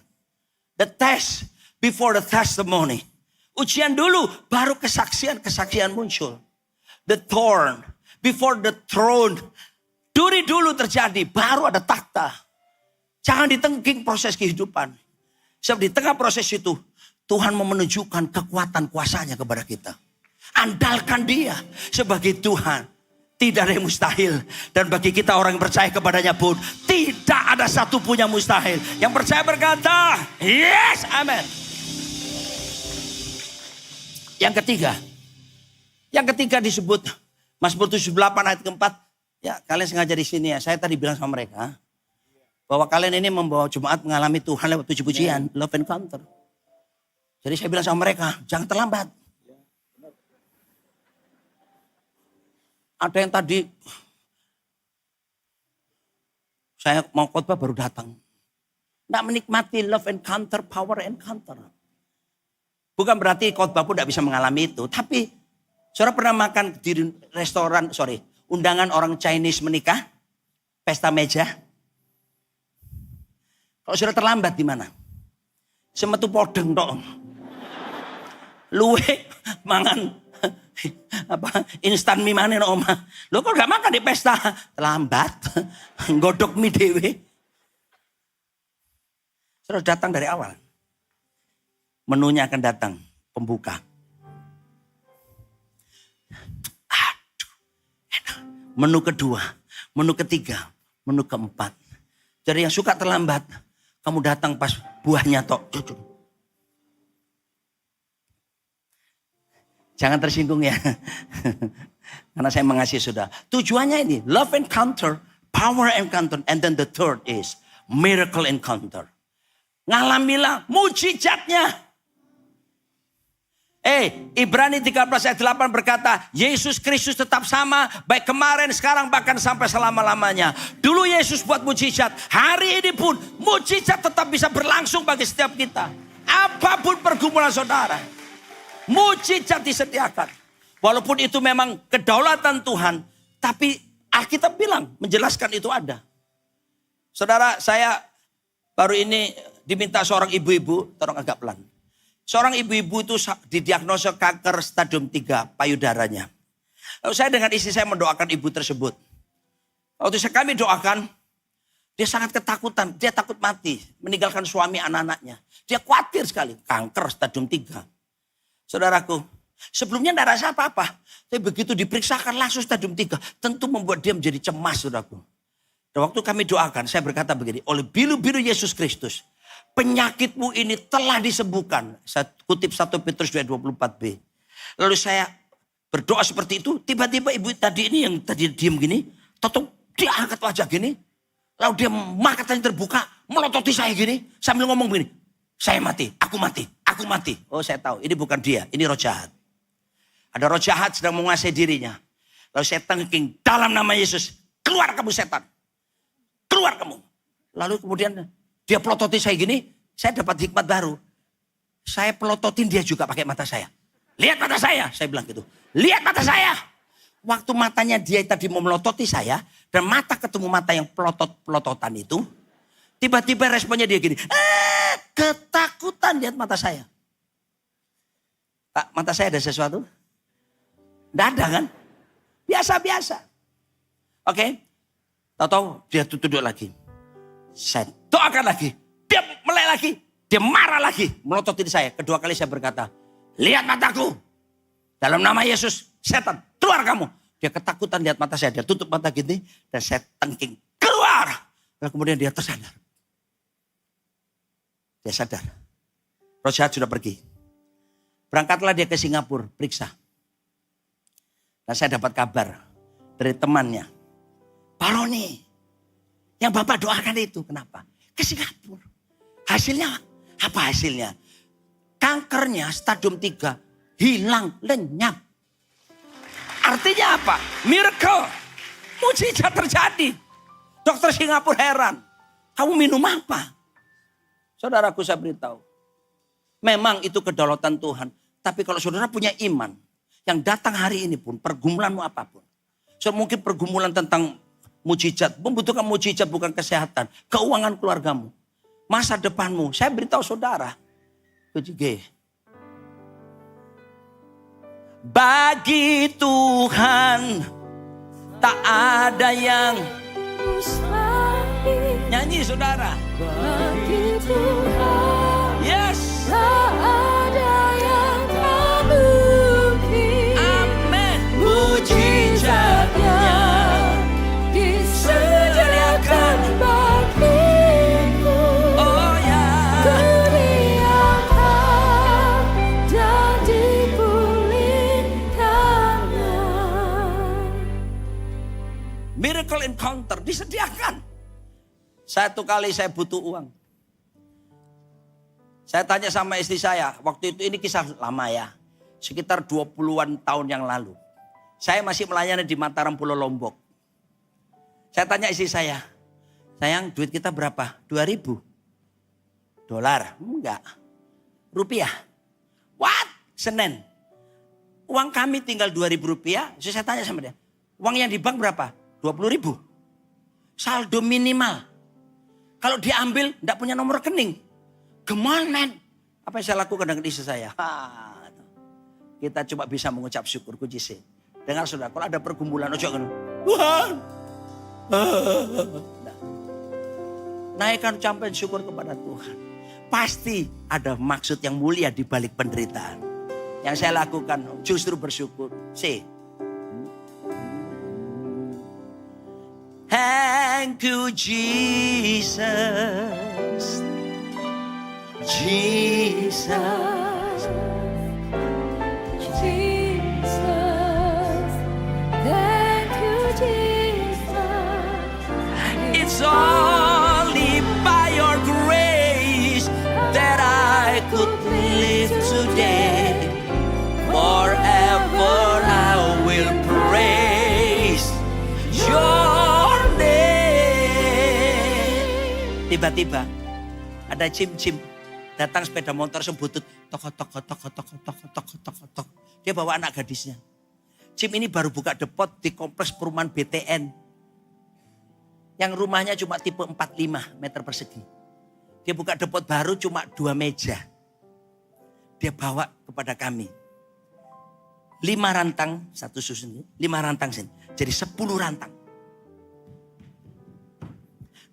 The test before the testimony. Ujian dulu baru kesaksian muncul. The thorn before the throne. Duri dulu terjadi baru ada takhta. Jangan ditengking proses kehidupan. Sebab di tengah proses itu Tuhan mau menunjukkan kekuatan kuasanya kepada kita. Andalkan dia sebagai Tuhan. Tidak ada yang mustahil. Dan bagi kita orang yang percaya kepadanya pun tidak ada satu pun yang mustahil. Yang percaya berkata, yes, amen. Yang ketiga disebut Mazmur 78 ayat keempat. Ya kalian sengaja di sini ya. Saya tadi bilang sama mereka. Bahwa kalian ini membawa jemaat mengalami Tuhan lewat puji-pujian. Love encounter. Jadi saya bilang sama mereka, jangan terlambat. Ada yang tadi, saya mau khotbah baru datang. Nggak menikmati love encounter, power encounter. Bukan berarti khotbah pun tidak bisa mengalami itu. Tapi, saudara pernah makan di restoran, undangan orang Chinese menikah? Pesta meja? Kalau saudara terlambat di mana? Semetu podeng dong. Luwe mangan instan mie mana no oma. Lo kok gak makan di pesta? Terlambat. Godok mie dewe. Saudara datang dari awal. Menunya akan datang. Pembuka. Aduh, enak. Menu kedua. Menu ketiga. Menu keempat. Jadi yang suka terlambat. Kamu datang pas buahnya tok. Jangan tersinggung ya. Karena saya mengasihi saudara. Tujuannya ini. Love encounter. Power encounter. And then the third is miracle encounter. Ngalamilah mujizatnya. Ibrani 13 ayat 8 berkata. Yesus Kristus tetap sama. Baik kemarin, sekarang, bahkan sampai selama-lamanya. Dulu Yesus buat mujizat. Hari ini pun mujizat tetap bisa berlangsung bagi setiap kita. Apapun pergumulan saudara. Mujizat disediakan. Walaupun itu memang kedaulatan Tuhan. Tapi Alkitab bilang, menjelaskan itu ada. Saudara, saya baru ini diminta seorang ibu-ibu, tolong agak pelan. Seorang ibu-ibu itu didiagnosa kanker stadium 3 payudaranya. Lalu saya dengan istri saya mendoakan ibu tersebut. Waktu kami doakan, dia sangat ketakutan. Dia takut mati, meninggalkan suami anak-anaknya. Dia khawatir sekali, kanker stadium 3. Saudaraku, sebelumnya tidak rasa apa-apa. Tapi begitu diperiksakan langsung stadium 3. Tentu membuat dia menjadi cemas, saudaraku. Dan waktu kami doakan, saya berkata begini. Oleh bilu-bilu Yesus Kristus, penyakitmu ini telah disembuhkan. Saya kutip 1 Petrus 2:24b. Lalu saya berdoa seperti itu. Tiba-tiba ibu tadi ini yang tadi diam gini. Totok dia angkat wajah gini. Lalu dia matanya terbuka. Melototi saya gini. Sambil ngomong begini. Saya mati, aku mati, aku mati. Oh saya tahu, ini bukan dia, ini roh jahat. Ada roh jahat sedang menguasai dirinya. Lalu saya tengking dalam nama Yesus. Keluar kamu setan. Keluar kamu. Lalu kemudian dia pelototin saya gini. Saya dapat hikmat baru. Saya pelototin dia juga pakai mata saya. Lihat mata saya. Saya bilang gitu. Lihat mata saya. Waktu matanya dia tadi mau melototi saya. Dan mata ketemu mata yang pelototan itu. Tiba-tiba responnya dia gini. Ketakutan lihat mata saya. Pak, mata saya ada sesuatu? Tidak ada kan? Biasa-biasa. Oke. Tahu-tahu dia duduk lagi. Saya doakan lagi. Dia melek lagi. Dia marah lagi. Melototin saya. Kedua kali saya berkata. Lihat mataku. Dalam nama Yesus. Setan. Keluar kamu. Dia ketakutan lihat mata saya. Dia tutup mata gini. Dan saya tengking. Keluar. Dan kemudian dia tersadar. Dia sadar. Roh jahat sudah pergi. Berangkatlah dia ke Singapura, periksa. Dan saya dapat kabar dari temannya. Pak Roni, yang Bapak doakan itu kenapa? Ke Singapura. Hasilnya, apa hasilnya? Kankernya stadium 3 hilang lenyap. Artinya apa? Miracle. Mujizat terjadi. Dokter Singapura heran. Kamu minum apa? Saudaraku saya beritahu. Memang itu kedaulatan Tuhan. Tapi kalau saudara punya iman. Yang datang hari ini pun. Pergumulanmu apapun. So, mungkin pergumulan tentang mujizat. Membutuhkan mujizat bukan kesehatan. Keuangan keluargamu. Masa depanmu. Saya beritahu saudara. Bagi Tuhan. Tak ada yang mustahil. Nyanyi saudara. Bagi Tuhan. Yes. Tak ada yang tak mungkin. Amin. Mujizatnya disediakan bagiku. Oh ya. Ku diangkat dan dipulihkannya. Miracle encounter disediakan. Satu kali saya butuh uang. Saya tanya sama istri saya, waktu itu ini kisah lama ya. Sekitar 20-an tahun yang lalu. Saya masih melayani di Mataram Pulau Lombok. Saya tanya istri saya, sayang duit kita berapa? 2.000 dolar? Enggak. Rupiah? What? Senin. Uang kami tinggal 2.000 rupiah. Saya tanya sama dia, uang yang di bank berapa? 20.000. Saldo minimal. Kalau diambil enggak punya nomor rekening. Gemon men. Apa yang saya lakukan dengan istri saya? Kita cuma bisa mengucap syukur. Kujise. Dengar saudara, kalau ada pergumulan, ojo kan. Tuhan. Naikkan ucapan syukur kepada Tuhan. Pasti ada maksud yang mulia di balik penderitaan. Yang saya lakukan justru bersyukur. See. Thank you Jesus. Jesus, Jesus, thank you, Jesus. It's only by your grace that I could live today. Forever I will praise your name. Tiba-tiba ada cim-cim. Datang sepeda motor sebutut. Tok. Dia bawa anak gadisnya. Cim ini baru buka depot di kompleks perumahan BTN. Yang rumahnya cuma tipe 45 meter persegi. Dia buka depot baru cuma 2 meja. Dia bawa kepada kami. 5 rantang, satu susun. 5 rantang sini. Jadi 10 rantang.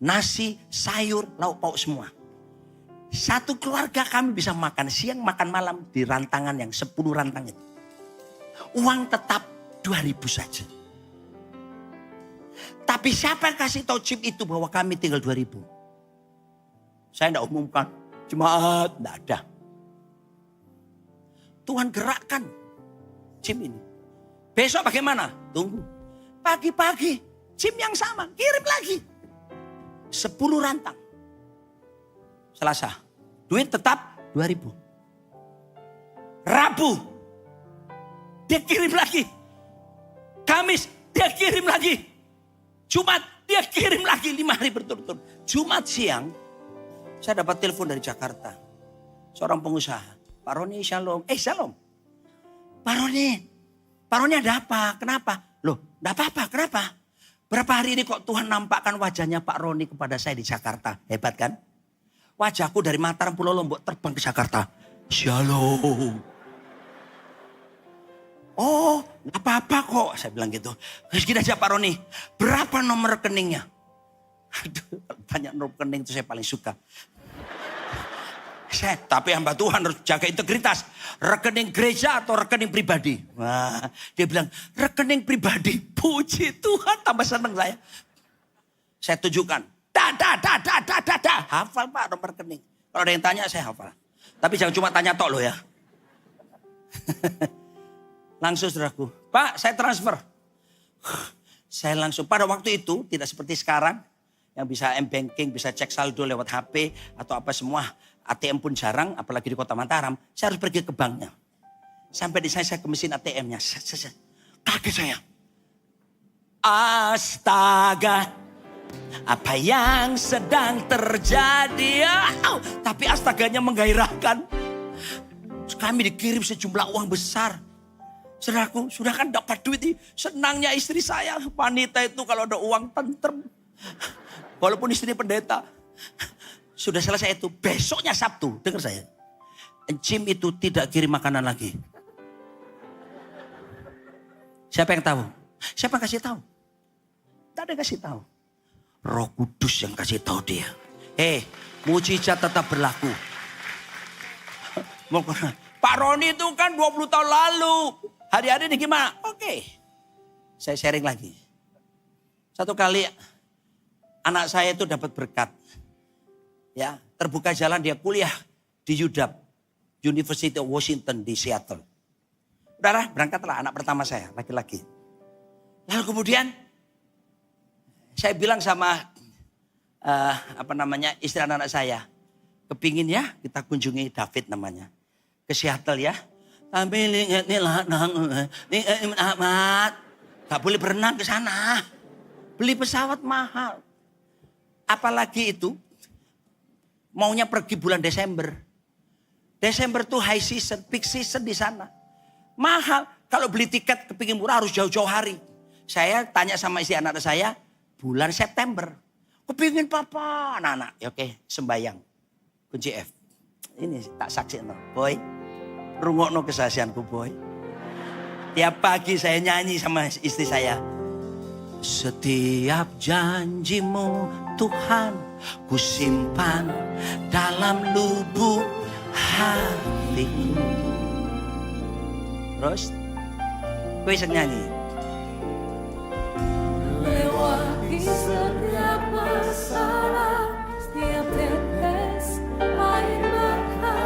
Nasi, sayur, lauk pauk semua. Satu keluarga kami bisa makan siang, makan malam di rantangan yang 10 rantang itu. Uang tetap 2.000 saja. Tapi siapa yang kasih tahu chip itu bahwa kami tinggal 2.000? Saya tidak umumkan. Jemaat, tidak ada. Tuhan gerakkan chip ini. Besok bagaimana? Tunggu. Pagi-pagi, chip yang sama, kirim lagi. 10 rantang. Selasa, duit tetap 2.000. Rabu, dia kirim lagi. Kamis, dia kirim lagi. Jumat, dia kirim lagi 5 hari berturut-turut. Jumat siang, saya dapat telepon dari Jakarta. Seorang pengusaha. Pak Roni, shalom. Shalom. Pak Roni ada apa? Kenapa? Loh, enggak apa-apa, kenapa? Berapa hari ini kok Tuhan nampakkan wajahnya Pak Roni kepada saya di Jakarta. Hebat kan? Wajahku dari Mataram Pulau Lombok terbang ke Jakarta. Shalom. Oh, gak apa-apa kok. Saya bilang gitu. Terus gini aja Pak Roni. Berapa nomor rekeningnya? Aduh, tanya nomor rekening itu saya paling suka. Tapi hamba Tuhan harus jaga integritas. Rekening gereja atau rekening pribadi? Wah, dia bilang rekening pribadi. Puji Tuhan, tambah seneng saya. Saya tunjukkan. Hafal Pak nomor rekening. Kalau ada yang tanya saya hafal. Tapi jangan cuma tanya tok loh ya. Langsung saudaraku, Pak saya transfer. Saya langsung, pada waktu itu tidak seperti sekarang. Yang bisa M-Banking, bisa cek saldo lewat HP atau apa semua. ATM pun jarang, apalagi di kota Mataram. Saya harus pergi ke banknya. Sampai di saya ke mesin ATM-nya. Kaget saya. Astaga, apa yang sedang terjadi? Tapi astaganya menggairahkan. Kami dikirim sejumlah uang besar. Saudaraku, sudah kan dapat duit nih. Senangnya istri saya. Wanita itu kalau ada uang tentrem. Walaupun istri pendeta. Sudah selesai itu. Besoknya Sabtu. Dengar saya. Jim itu tidak kirim makanan lagi. Siapa yang tahu? Siapa yang kasih tahu? Tak ada yang kasih tahu. Roh Kudus yang kasih tahu dia. Mujizat tetap berlaku. Pak Roni itu kan 20 tahun lalu. Hari-hari ini gimana? Oke. Saya sharing lagi. Satu kali anak saya itu dapat berkat. Ya, terbuka jalan dia kuliah di UW, University of Washington di Seattle. Udahlah, berangkatlah anak pertama saya, laki-laki. Lalu kemudian saya bilang sama istri anak-anak saya, kepingin ya kita kunjungi David namanya. Ke Seattle ya. Tapi lihat nih Ahmad. Gak boleh berenang ke sana. Beli pesawat mahal. Apalagi itu maunya pergi bulan Desember. Desember tuh high season, peak season di sana. Mahal. Kalau beli tiket kepingin murah harus jauh-jauh hari. Saya tanya sama istri anak saya, bulan September. Kepingin papa, anak-anak. Ya oke, sembayang. Kunci F. Ini tak saksi no, boy. Rungokno kesaksianku boy. Tiap pagi saya nyanyi sama istri saya. Setiap janjimu Tuhan ku simpan dalam lubuk hatiku. Terus, gue bisa nyanyi. Lewati setiap masalah, setiap tetes air mata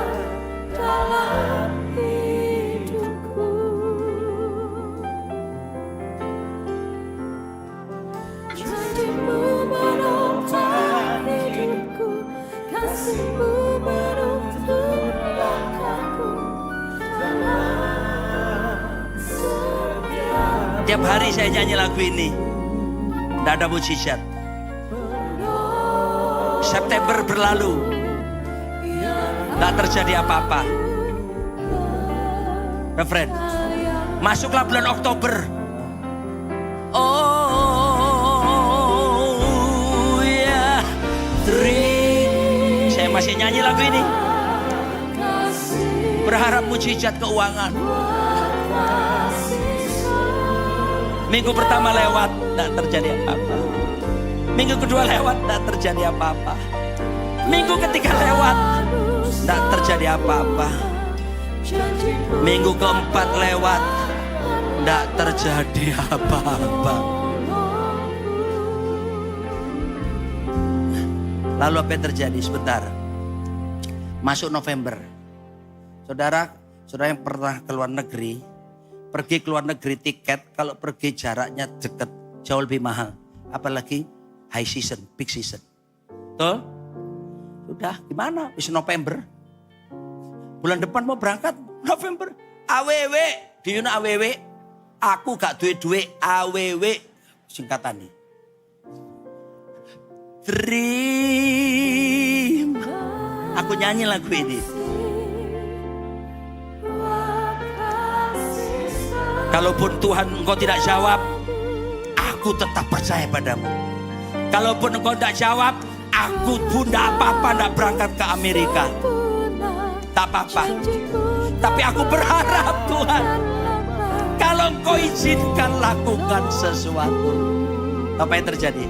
dalam hidupku. Janjimu menopang hidupku, kasihmu menuntun langkahku. Tiap hari saya nyanyi lagu ini. Tidak ada mujizat. September berlalu. Tidak terjadi apa-apa. Refren. Masuklah bulan Oktober. Oh ya. Saya masih nyanyi lagu ini. Berharap mujizat keuangan. Minggu pertama lewat, tidak terjadi apa-apa. Minggu kedua lewat, tidak terjadi apa-apa. Minggu ketiga lewat, tidak terjadi apa-apa. Minggu keempat lewat, tidak terjadi apa-apa. Lalu apa yang terjadi? Sebentar. Masuk November. Saudara yang pernah ke luar negeri, pergi ke luar negeri tiket, kalau pergi jaraknya dekat, jauh lebih mahal. Apalagi high season, peak season. Betul? Sudah, gimana? Bisa November. Bulan depan mau berangkat, November. AWW Do you know AWW? Aku gak duwe AWW. Singkatan nih. Dream. Aku nyanyi lagu ini. Kalaupun Tuhan engkau tidak jawab, aku tetap percaya padamu. Kalaupun engkau tidak jawab, aku pun tidak apa-apa tidak berangkat ke Amerika. Tak apa-apa. Tapi aku berharap Tuhan, kalau engkau izinkan lakukan sesuatu. Apa yang terjadi?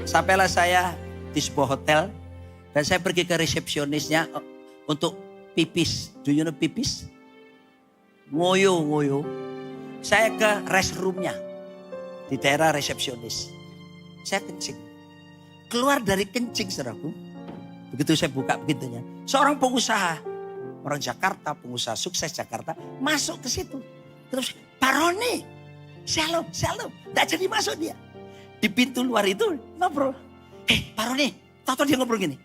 Sampailah saya di sebuah hotel. Dan saya pergi ke resepsionisnya untuk pipis. Do you know pipis? Ngoyo. Saya ke restroomnya. Di daerah resepsionis. Saya kencing. Keluar dari kencing saudaraku. Begitu saya buka pintunya. Seorang pengusaha. Orang Jakarta, pengusaha sukses Jakarta. Masuk ke situ. Terus, Pak Roni. Shalom. Tidak jadi masuk dia. Di pintu luar itu ngobrol. Pak Roni. Tahu dia ngobrol gini.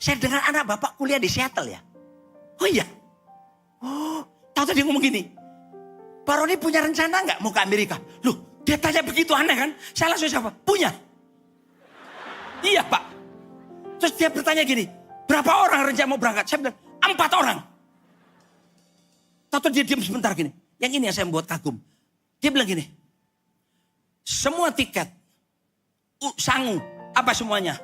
Saya dengar anak bapak kuliah di Seattle ya. Oh iya. Oh, tahu dia ngomong gini. Pak Roni punya rencana nggak mau ke Amerika? Loh, dia tanya begitu aneh kan? Saya langsung siapa? Punya. Iya Pak. Terus dia bertanya gini. Berapa orang rencana mau berangkat? Saya bilang 4 orang. Tahu dia diam sebentar gini. Yang ini yang saya membuat kagum. Dia bilang gini. Semua tiket. Sangu. Apa semuanya?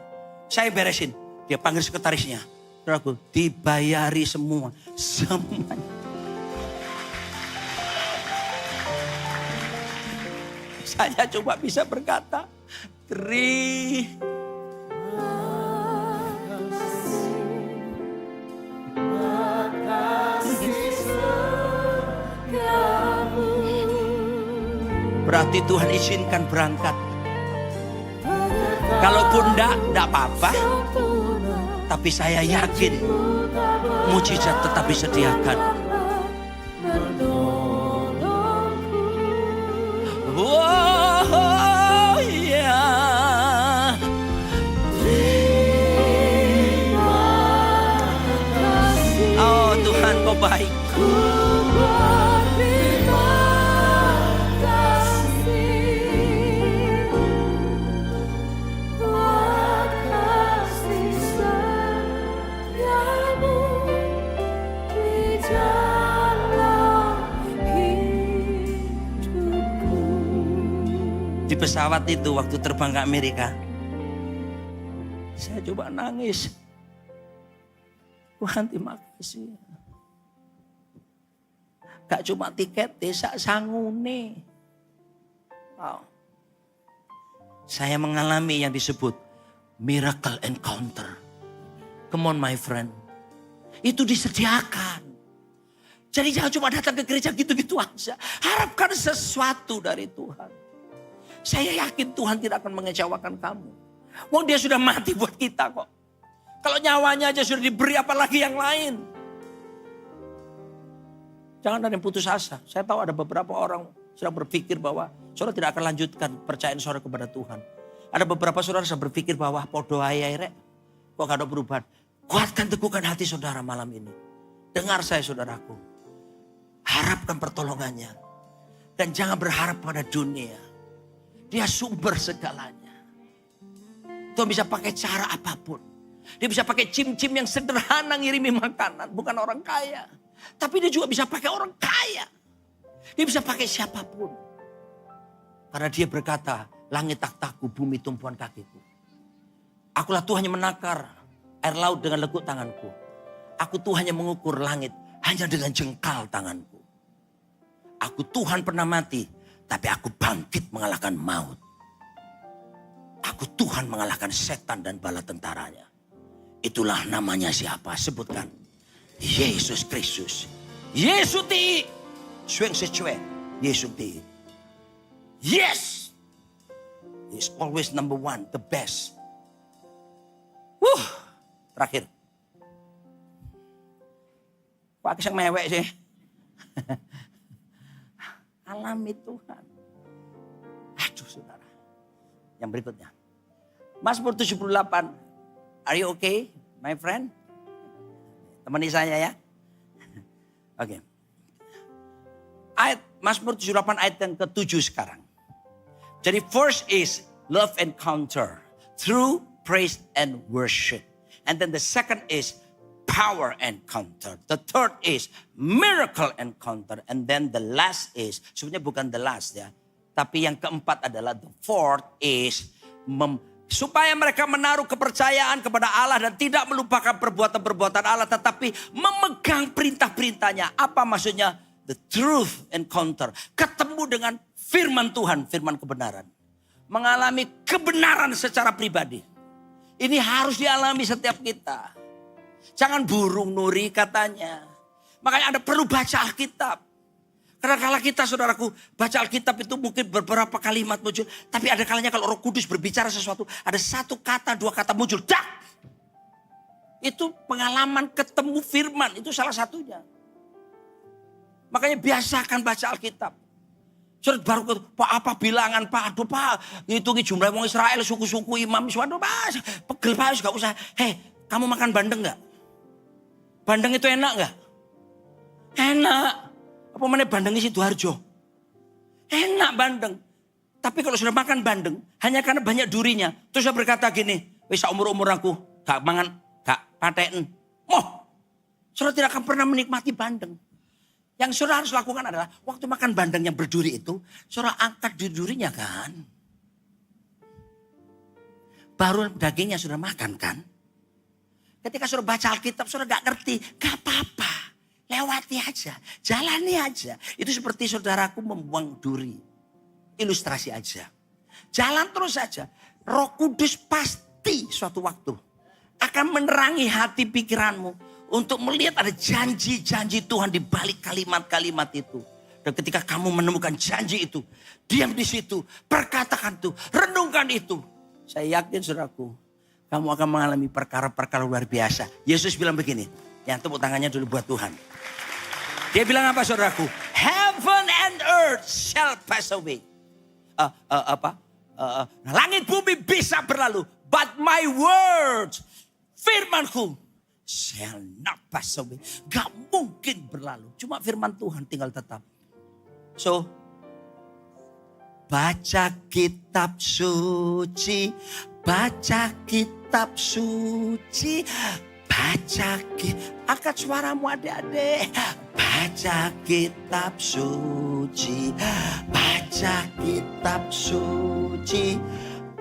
Saya beresin. Dia panggil sekretarisnya. Saudaraku, dibayari semua. Semuanya. Saya coba bisa berkata. Berarti Tuhan izinkan berangkat. Kalaupun enggak apa-apa. Tapi saya yakin mujizat tetap disediakan. Oh ya. Oh Tuhan kau baik. Di pesawat itu waktu terbang ke Amerika. Saya coba nangis. Tuhan terima kasih. Gak cuma tiket desa sangune. Wow. Saya mengalami yang disebut miracle encounter. Come on my friend. Itu disediakan. Jadi jangan cuma datang ke gereja gitu-gitu aja. Harapkan sesuatu dari Tuhan. Saya yakin Tuhan tidak akan mengecewakan kamu. Wong dia sudah mati buat kita kok. Kalau nyawanya aja sudah diberi apalagi yang lain. Jangan ada yang putus asa. Saya tahu ada beberapa orang sedang berpikir bahwa saudara tidak akan lanjutkan percayaan saudara kepada Tuhan. Ada beberapa saudara sedang berpikir bahwa podo ayah rek. Kok gak ada perubahan. Kuatkan teguhkan hati saudara malam ini. Dengar saya saudaraku. Harapkan pertolongannya. Dan jangan berharap pada dunia. Dia sumber segalanya. Tuhan bisa pakai cara apapun. Dia bisa pakai cim-cim yang sederhana ngirimi makanan. Bukan orang kaya. Tapi dia juga bisa pakai orang kaya. Dia bisa pakai siapapun. Karena dia berkata, langit takhtaku, bumi tumpuan kakiku. Akulah Tuhan yang menakar air laut dengan lekuk tanganku. Aku Tuhan yang mengukur langit hanya dengan jengkal tanganku. Aku Tuhan pernah mati. Tapi aku bangkit mengalahkan maut. Aku Tuhan mengalahkan setan dan bala tentaranya. Itulah namanya siapa? Sebutkan. Yesus Kristus. Yesus ti. Swing secue. Yesus ti. Yes. He's always number one. The best. Terakhir. Kok kisah mewek sih? Alami Tuhan. Aduh saudara. Yang berikutnya. Mazmur 78. Are you okay my friend? Temani saya ya. Oke. Mazmur 78 ayat yang ke-7 sekarang. Jadi first is love encounter through praise and worship. And then the second is power encounter. The third is miracle encounter. And then the last is, sebenarnya bukan the last ya. Tapi yang keempat adalah the fourth is supaya mereka menaruh kepercayaan kepada Allah dan tidak melupakan perbuatan-perbuatan Allah. Tetapi memegang perintah-perintahnya. Apa maksudnya? The truth encounter. Ketemu dengan firman Tuhan, firman kebenaran. Mengalami kebenaran secara pribadi. Ini harus dialami setiap kita. Jangan burung nuri katanya. Makanya Anda perlu baca Alkitab. Karena kalau kita saudaraku baca Alkitab itu mungkin beberapa kalimat muncul. Tapi ada kalanya kalau Roh Kudus berbicara sesuatu. Ada satu kata, dua kata muncul. Dak! Itu pengalaman ketemu firman. Itu salah satunya. Makanya biasakan baca Alkitab. Surat baru Pak apa bilangan Pak, aduh Pak, ngitungi jumlah orang Israel, suku-suku imam, waduh Pak, pegel Pak, gak usah. Hei, kamu makan bandeng gak? Bandeng itu enak gak? Enak. Apa mana bandeng isi Sidoarjo? Enak bandeng. Tapi kalau sudah makan bandeng, hanya karena banyak durinya. Terus saya berkata gini, wis umur-umur aku, gak mangan, gak paten. Saudara tidak akan pernah menikmati bandeng. Yang saudara harus lakukan adalah waktu makan bandeng yang berduri itu, saudara angkat durinya kan. Baru dagingnya sudah makan kan. Ketika saudara baca Alkitab, saudara gak ngerti, gak apa-apa. Lewati aja, jalani aja. Itu seperti saudaraku membuang duri. Ilustrasi aja. Jalan terus saja. Roh Kudus pasti suatu waktu akan menerangi hati pikiranmu. Untuk melihat ada janji-janji Tuhan di balik kalimat-kalimat itu. Dan ketika kamu menemukan janji itu, diam di situ, perkatakan itu, renungkan itu. Saya yakin saudaraku, kamu akan mengalami perkara-perkara luar biasa. Yesus bilang begini, yang tepuk tangannya dulu buat Tuhan. Dia bilang apa saudaraku? Heaven and earth shall pass away. Langit bumi bisa berlalu, but my words, firmanku, shall not pass away. Gak mungkin berlalu. Cuma firman Tuhan tinggal tetap. So, baca kitab suci. Baca kitab suci. Baca kitab. Angkat suaramu adik-adik. Baca kitab suci. Baca kitab suci.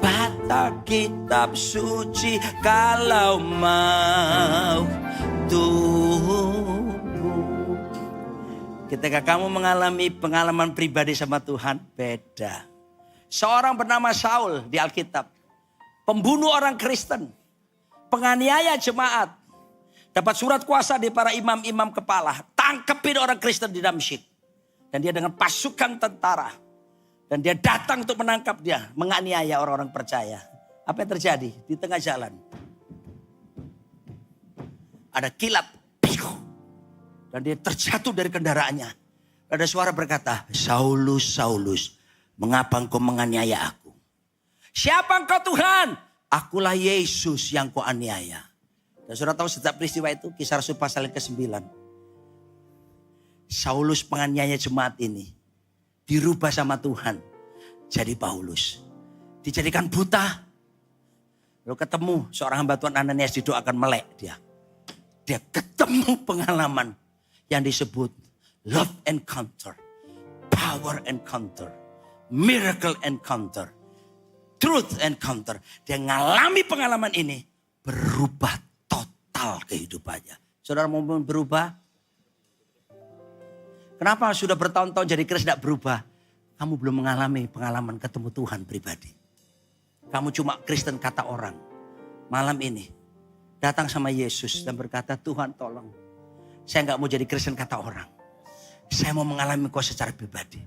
Baca kitab suci kalau mau tumbuh. Ketika kamu mengalami pengalaman pribadi sama Tuhan, beda. Seorang bernama Saul di Alkitab, pembunuh orang Kristen, penganiaya jemaat, dapat surat kuasa dari para imam-imam kepala, tangkepin orang Kristen di Damsyik. Dan dia dengan pasukan tentara. Dan dia datang untuk menangkap dia. Menganiaya orang-orang percaya. Apa yang terjadi? Di tengah jalan. Ada kilat. Dan dia terjatuh dari kendaraannya. Ada suara berkata, Saulus, Saulus, mengapa engkau menganiaya aku? Siapa engkau Tuhan? Akulah Yesus yang kau aniaya. Dan saudara tahu setiap peristiwa itu, Kisah Rasul pasal yang ke-9. Saulus penganiaya jemaat ini dirubah sama Tuhan jadi Paulus. Dijadikan buta. Lalu ketemu seorang hamba Tuhan Ananias didoakan melek dia. Dia ketemu pengalaman yang disebut love encounter, power encounter, miracle encounter, truth encounter. Dia ngalami pengalaman ini, berubah total kehidupannya. Saudara mau berubah? Kenapa sudah bertahun-tahun jadi Kristen tidak berubah? Kamu belum mengalami pengalaman ketemu Tuhan pribadi. Kamu cuma Kristen kata orang. Malam ini datang sama Yesus dan berkata, Tuhan tolong. Saya gak mau jadi Kristen kata orang. Saya mau mengalami Engkau secara pribadi.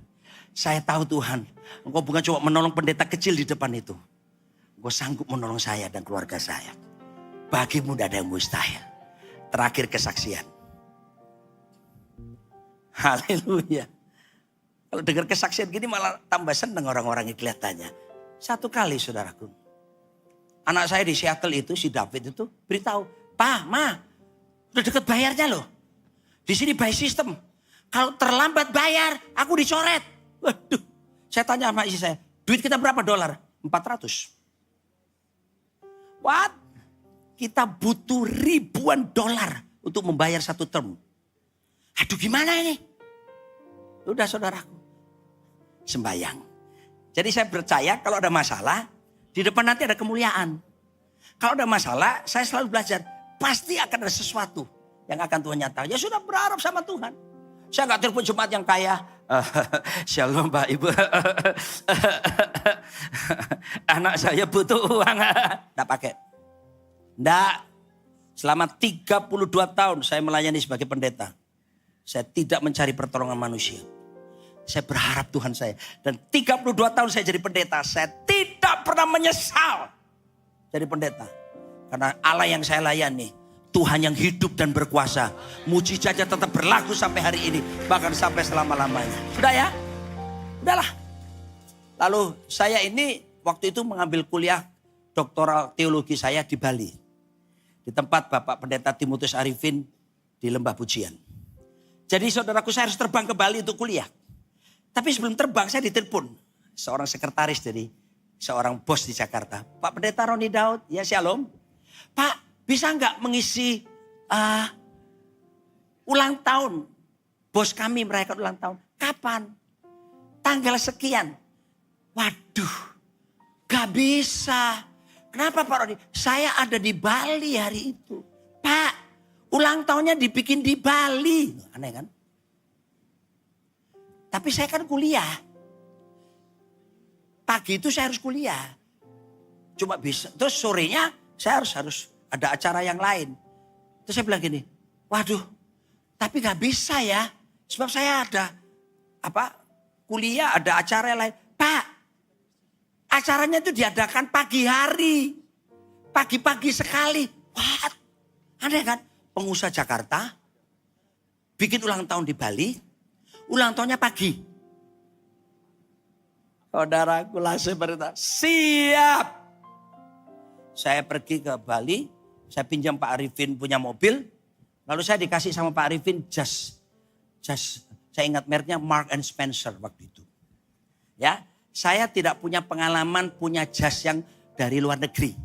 Saya tahu Tuhan, Engkau bukan cuma menolong pendeta kecil di depan itu. Engkau sanggup menolong saya dan keluarga saya. Bagimu tidak ada yang mustahil. Terakhir kesaksian. Haleluya. Kalau dengar kesaksian gini malah tambah senang orang-orang yang kelihatannya. Satu kali saudaraku. Anak saya di Seattle itu, si David itu beritahu. Pa, Ma, udah deket bayarnya loh. Di sini by system. Kalau terlambat bayar, aku dicoret. Waduh, saya tanya sama istri saya, duit kita berapa dolar? 400. What? Kita butuh ribuan dolar untuk membayar satu term. Aduh gimana ini? Udah saudaraku, sembayang. Jadi saya percaya kalau ada masalah, di depan nanti ada kemuliaan. Kalau ada masalah, saya selalu belajar, pasti akan ada sesuatu yang akan Tuhan nyatakan. Ya sudah berharap sama Tuhan. Saya nggak telepon jemaat yang kaya. Shalom Pak Ibu. Anak saya butuh uang. Nggak pakai. Nggak. Selama 32 tahun saya melayani sebagai pendeta. Saya tidak mencari pertolongan manusia. Saya berharap Tuhan saya. Dan 32 tahun saya jadi pendeta. Saya tidak pernah menyesal jadi pendeta. Karena Allah yang saya layani, Tuhan yang hidup dan berkuasa. Mujizatnya tetap berlaku sampai hari ini. Bahkan sampai selama-lamanya. Sudah ya? Udahlah. Lalu saya ini waktu itu mengambil kuliah doktoral teologi saya di Bali. Di tempat Bapak Pendeta Timotius Arifin di Lembah Pujian. Jadi saudaraku, saya harus terbang ke Bali untuk kuliah. Tapi sebelum terbang saya ditelepon. Seorang sekretaris dari seorang bos di Jakarta. Pak Pendeta Roni Daud, ya shalom. Pak, bisa nggak mengisi ulang tahun? Bos kami merayakan ulang tahun. Kapan? Tanggal sekian. Waduh, gak bisa. Kenapa Pak Roni? Saya ada di Bali hari itu. Pak, ulang tahunnya dibikin di Bali. Aneh kan? Tapi saya kan kuliah. Pagi itu saya harus kuliah. Cuma bisa. Terus sorenya saya harus ada acara yang lain. Terus saya bilang gini, waduh, tapi gak bisa ya. Sebab saya ada kuliah, ada acara yang lain. Pak, acaranya itu diadakan pagi hari. Pagi-pagi sekali. What? Aneh kan? Pengusaha Jakarta bikin ulang tahun di Bali. Ulang tahunnya pagi. Saudaraku langsung berkata, siap. Saya pergi ke Bali. Saya pinjam Pak Arifin punya mobil. Lalu saya dikasih sama Pak Arifin jas. Saya ingat mereknya Mark and Spencer waktu itu. Ya, saya tidak punya pengalaman punya jas yang dari luar negeri.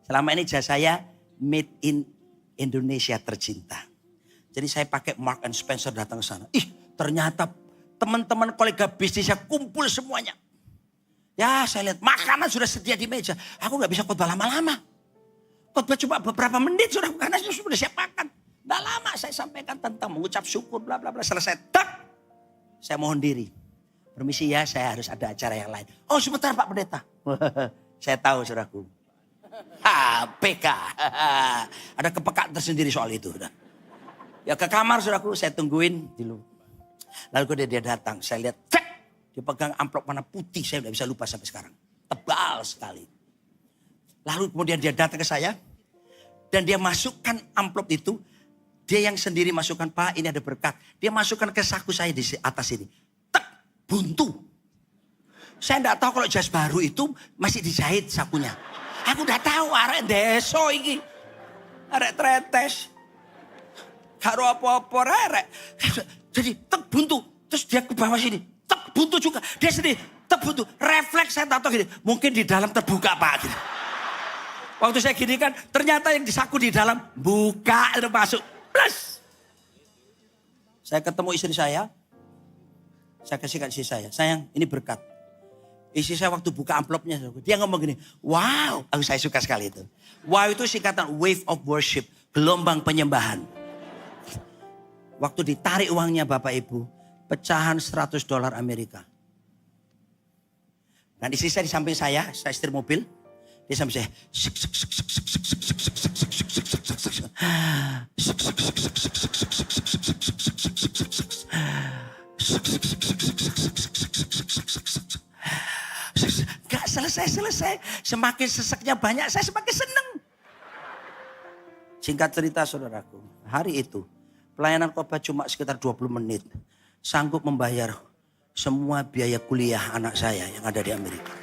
Selama ini jas saya made in Indonesia tercinta. Jadi saya pakai Mark and Spencer datang ke sana. Ternyata teman-teman kolega bisnisnya kumpul semuanya. Ya saya lihat makanan sudah sedia di meja. Aku gak bisa khotbah lama-lama. Khotbah cuma beberapa menit sudah karena sudah siap makan. Gak lama saya sampaikan tentang mengucap syukur bla bla bla. Selesai tak. Saya mohon diri. Permisi ya, saya harus ada acara yang lain. Oh sebentar Pak Pendeta. Saya tahu saudaraku. PK. Ada kepekaan tersendiri soal itu. Ya ke kamar saudaraku, saya tungguin dulu. Lalu kalau dia datang, saya lihat, dia pegang amplop warna putih, saya udah bisa lupa sampai sekarang. Tebal sekali. Lalu kemudian dia datang ke saya, dan dia masukkan amplop itu, dia yang sendiri masukkan, Pak ini ada berkat. Dia masukkan ke saku saya di atas ini. Tek, buntu. Saya enggak tahu kalau jas baru itu masih dijahit sakunya. Aku udah tahu, arek deso ini. Arek tretes. Karo apa-apa, arek. Jadi tek buntu. Terus dia ke bawah sini. Tek buntu juga. Dia sendiri tek buntu. Refleks saya tahu gini. Mungkin di dalam terbuka Pak. Gitu. Waktu saya gini kan. Ternyata yang disaku di dalam. Buka itu masuk. Plus. Saya ketemu istri saya. Saya kasihkan istri saya. Sayang ini berkat. Istri saya waktu buka amplopnya. Dia ngomong gini. Wow. Saya suka sekali itu. Wow itu singkatan wave of worship. Gelombang penyembahan. Waktu ditarik uangnya Bapak Ibu, pecahan $100 Amerika. Dan istri saya di samping saya setir mobil. Dia samping saya. Gak selesai. Semakin seseknya banyak, saya semakin senang. Singkat cerita saudaraku, hari itu. Pelayanan khotbah cuma sekitar 20 menit. Sanggup membayar semua biaya kuliah anak saya yang ada di Amerika.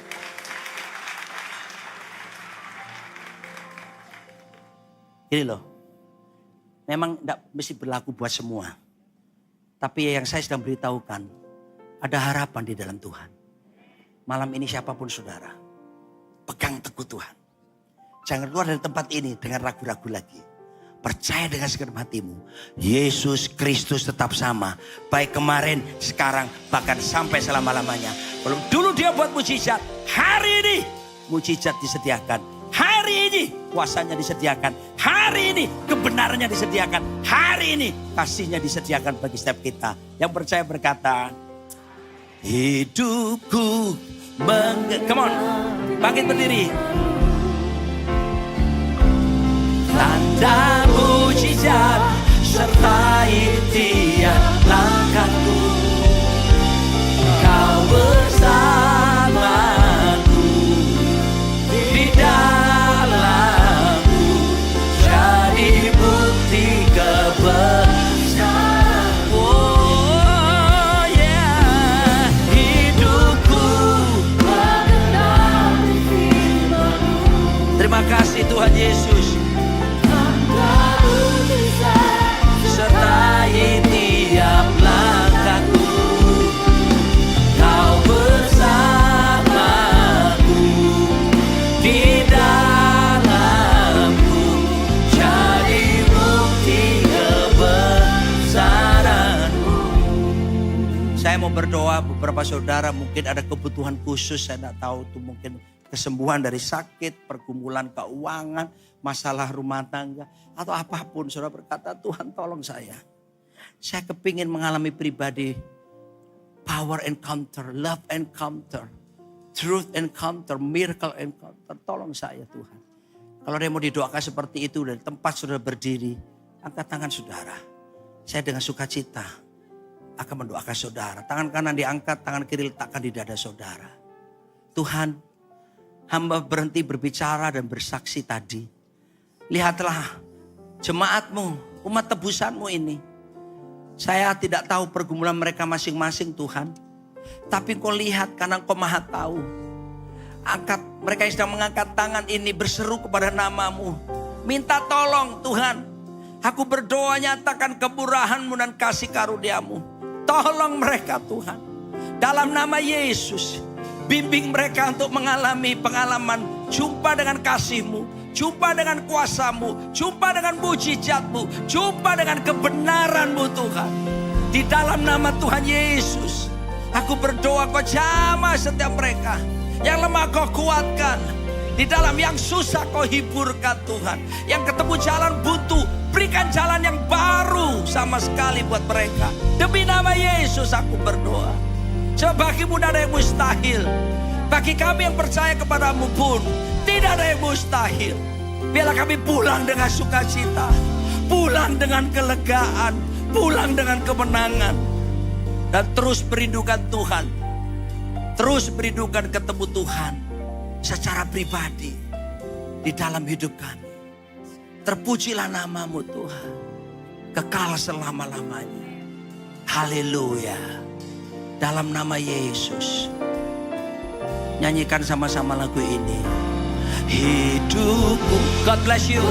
Ini loh. Memang tidak mesti berlaku buat semua. Tapi yang saya sedang beritahukan, ada harapan di dalam Tuhan. Malam ini siapapun saudara, pegang teguh Tuhan. Jangan keluar dari tempat ini dengan ragu-ragu lagi. Percaya dengan segenap hatimu. Yesus Kristus tetap sama. Baik kemarin, sekarang, bahkan sampai selama-lamanya. Belum dulu dia buat mujizat. Hari ini mujizat disediakan. Hari ini kuasanya disediakan. Hari ini kebenarannya disediakan. Hari ini kasihnya disediakan bagi setiap kita. Yang percaya berkata, hidupku come on, bangkit berdiri. Tanda mujizat sertai tiap langkahku. Kau bersamaku di dalamku, jadi bukti kebesaran. Oh yeah, hidupku mengenal firman-Mu. terima kasih Tuhan Yesus. Sertai tiap langkahku, Kau bersamaku di dalamku, jadi bukti kebesaran-Mu. Saya mau berdoa, beberapa saudara mungkin ada kebutuhan khusus, saya tidak tahu itu mungkin kesembuhan dari sakit, pergumulan keuangan, masalah rumah tangga, atau apapun. Saudara berkata, Tuhan tolong saya. Saya kepingin mengalami pribadi power encounter, love encounter, truth encounter, miracle encounter. Tolong saya Tuhan. Kalau dia mau didoakan seperti itu dari tempat saudara berdiri, angkat tangan saudara. Saya dengan sukacita akan mendoakan saudara. Tangan kanan diangkat, tangan kiri letakkan di dada saudara. Tuhan, hamba berhenti berbicara dan bersaksi tadi. Lihatlah jemaat-Mu, umat tebusan-Mu ini. Saya tidak tahu pergumulan mereka masing-masing Tuhan. Tapi Kau lihat karena Kau maha tahu. Mereka yang sedang mengangkat tangan ini berseru kepada nama-Mu. Minta tolong Tuhan. Aku berdoa nyatakan kemurahan-Mu dan kasih karunia-Mu. Tolong mereka Tuhan. Dalam nama Yesus. Bimbing mereka untuk mengalami pengalaman jumpa dengan kasih-Mu, jumpa dengan kuasa-Mu, jumpa dengan mujizat-Mu, jumpa dengan kebenaran-Mu Tuhan. Di dalam nama Tuhan Yesus, aku berdoa Kau jamah setiap mereka. Yang lemah Kau kuatkan. Di dalam yang susah Kau hiburkan Tuhan. Yang ketemu jalan buntu, berikan jalan yang baru sama sekali buat mereka. Demi nama Yesus aku berdoa. Sebab bagimu tidak ada yang mustahil. Bagi kami yang percaya kepadamu pun tidak ada yang mustahil. Biarlah kami pulang dengan sukacita, pulang dengan kelegaan, pulang dengan kemenangan. Dan terus merindukan Tuhan. Terus merindukan ketemu Tuhan secara pribadi di dalam hidup kami. Terpujilah nama-Mu Tuhan, kekal selama-lamanya. Haleluya. Dalam nama Yesus. Nyanyikan sama-sama lagu ini. Hidupku. God bless you.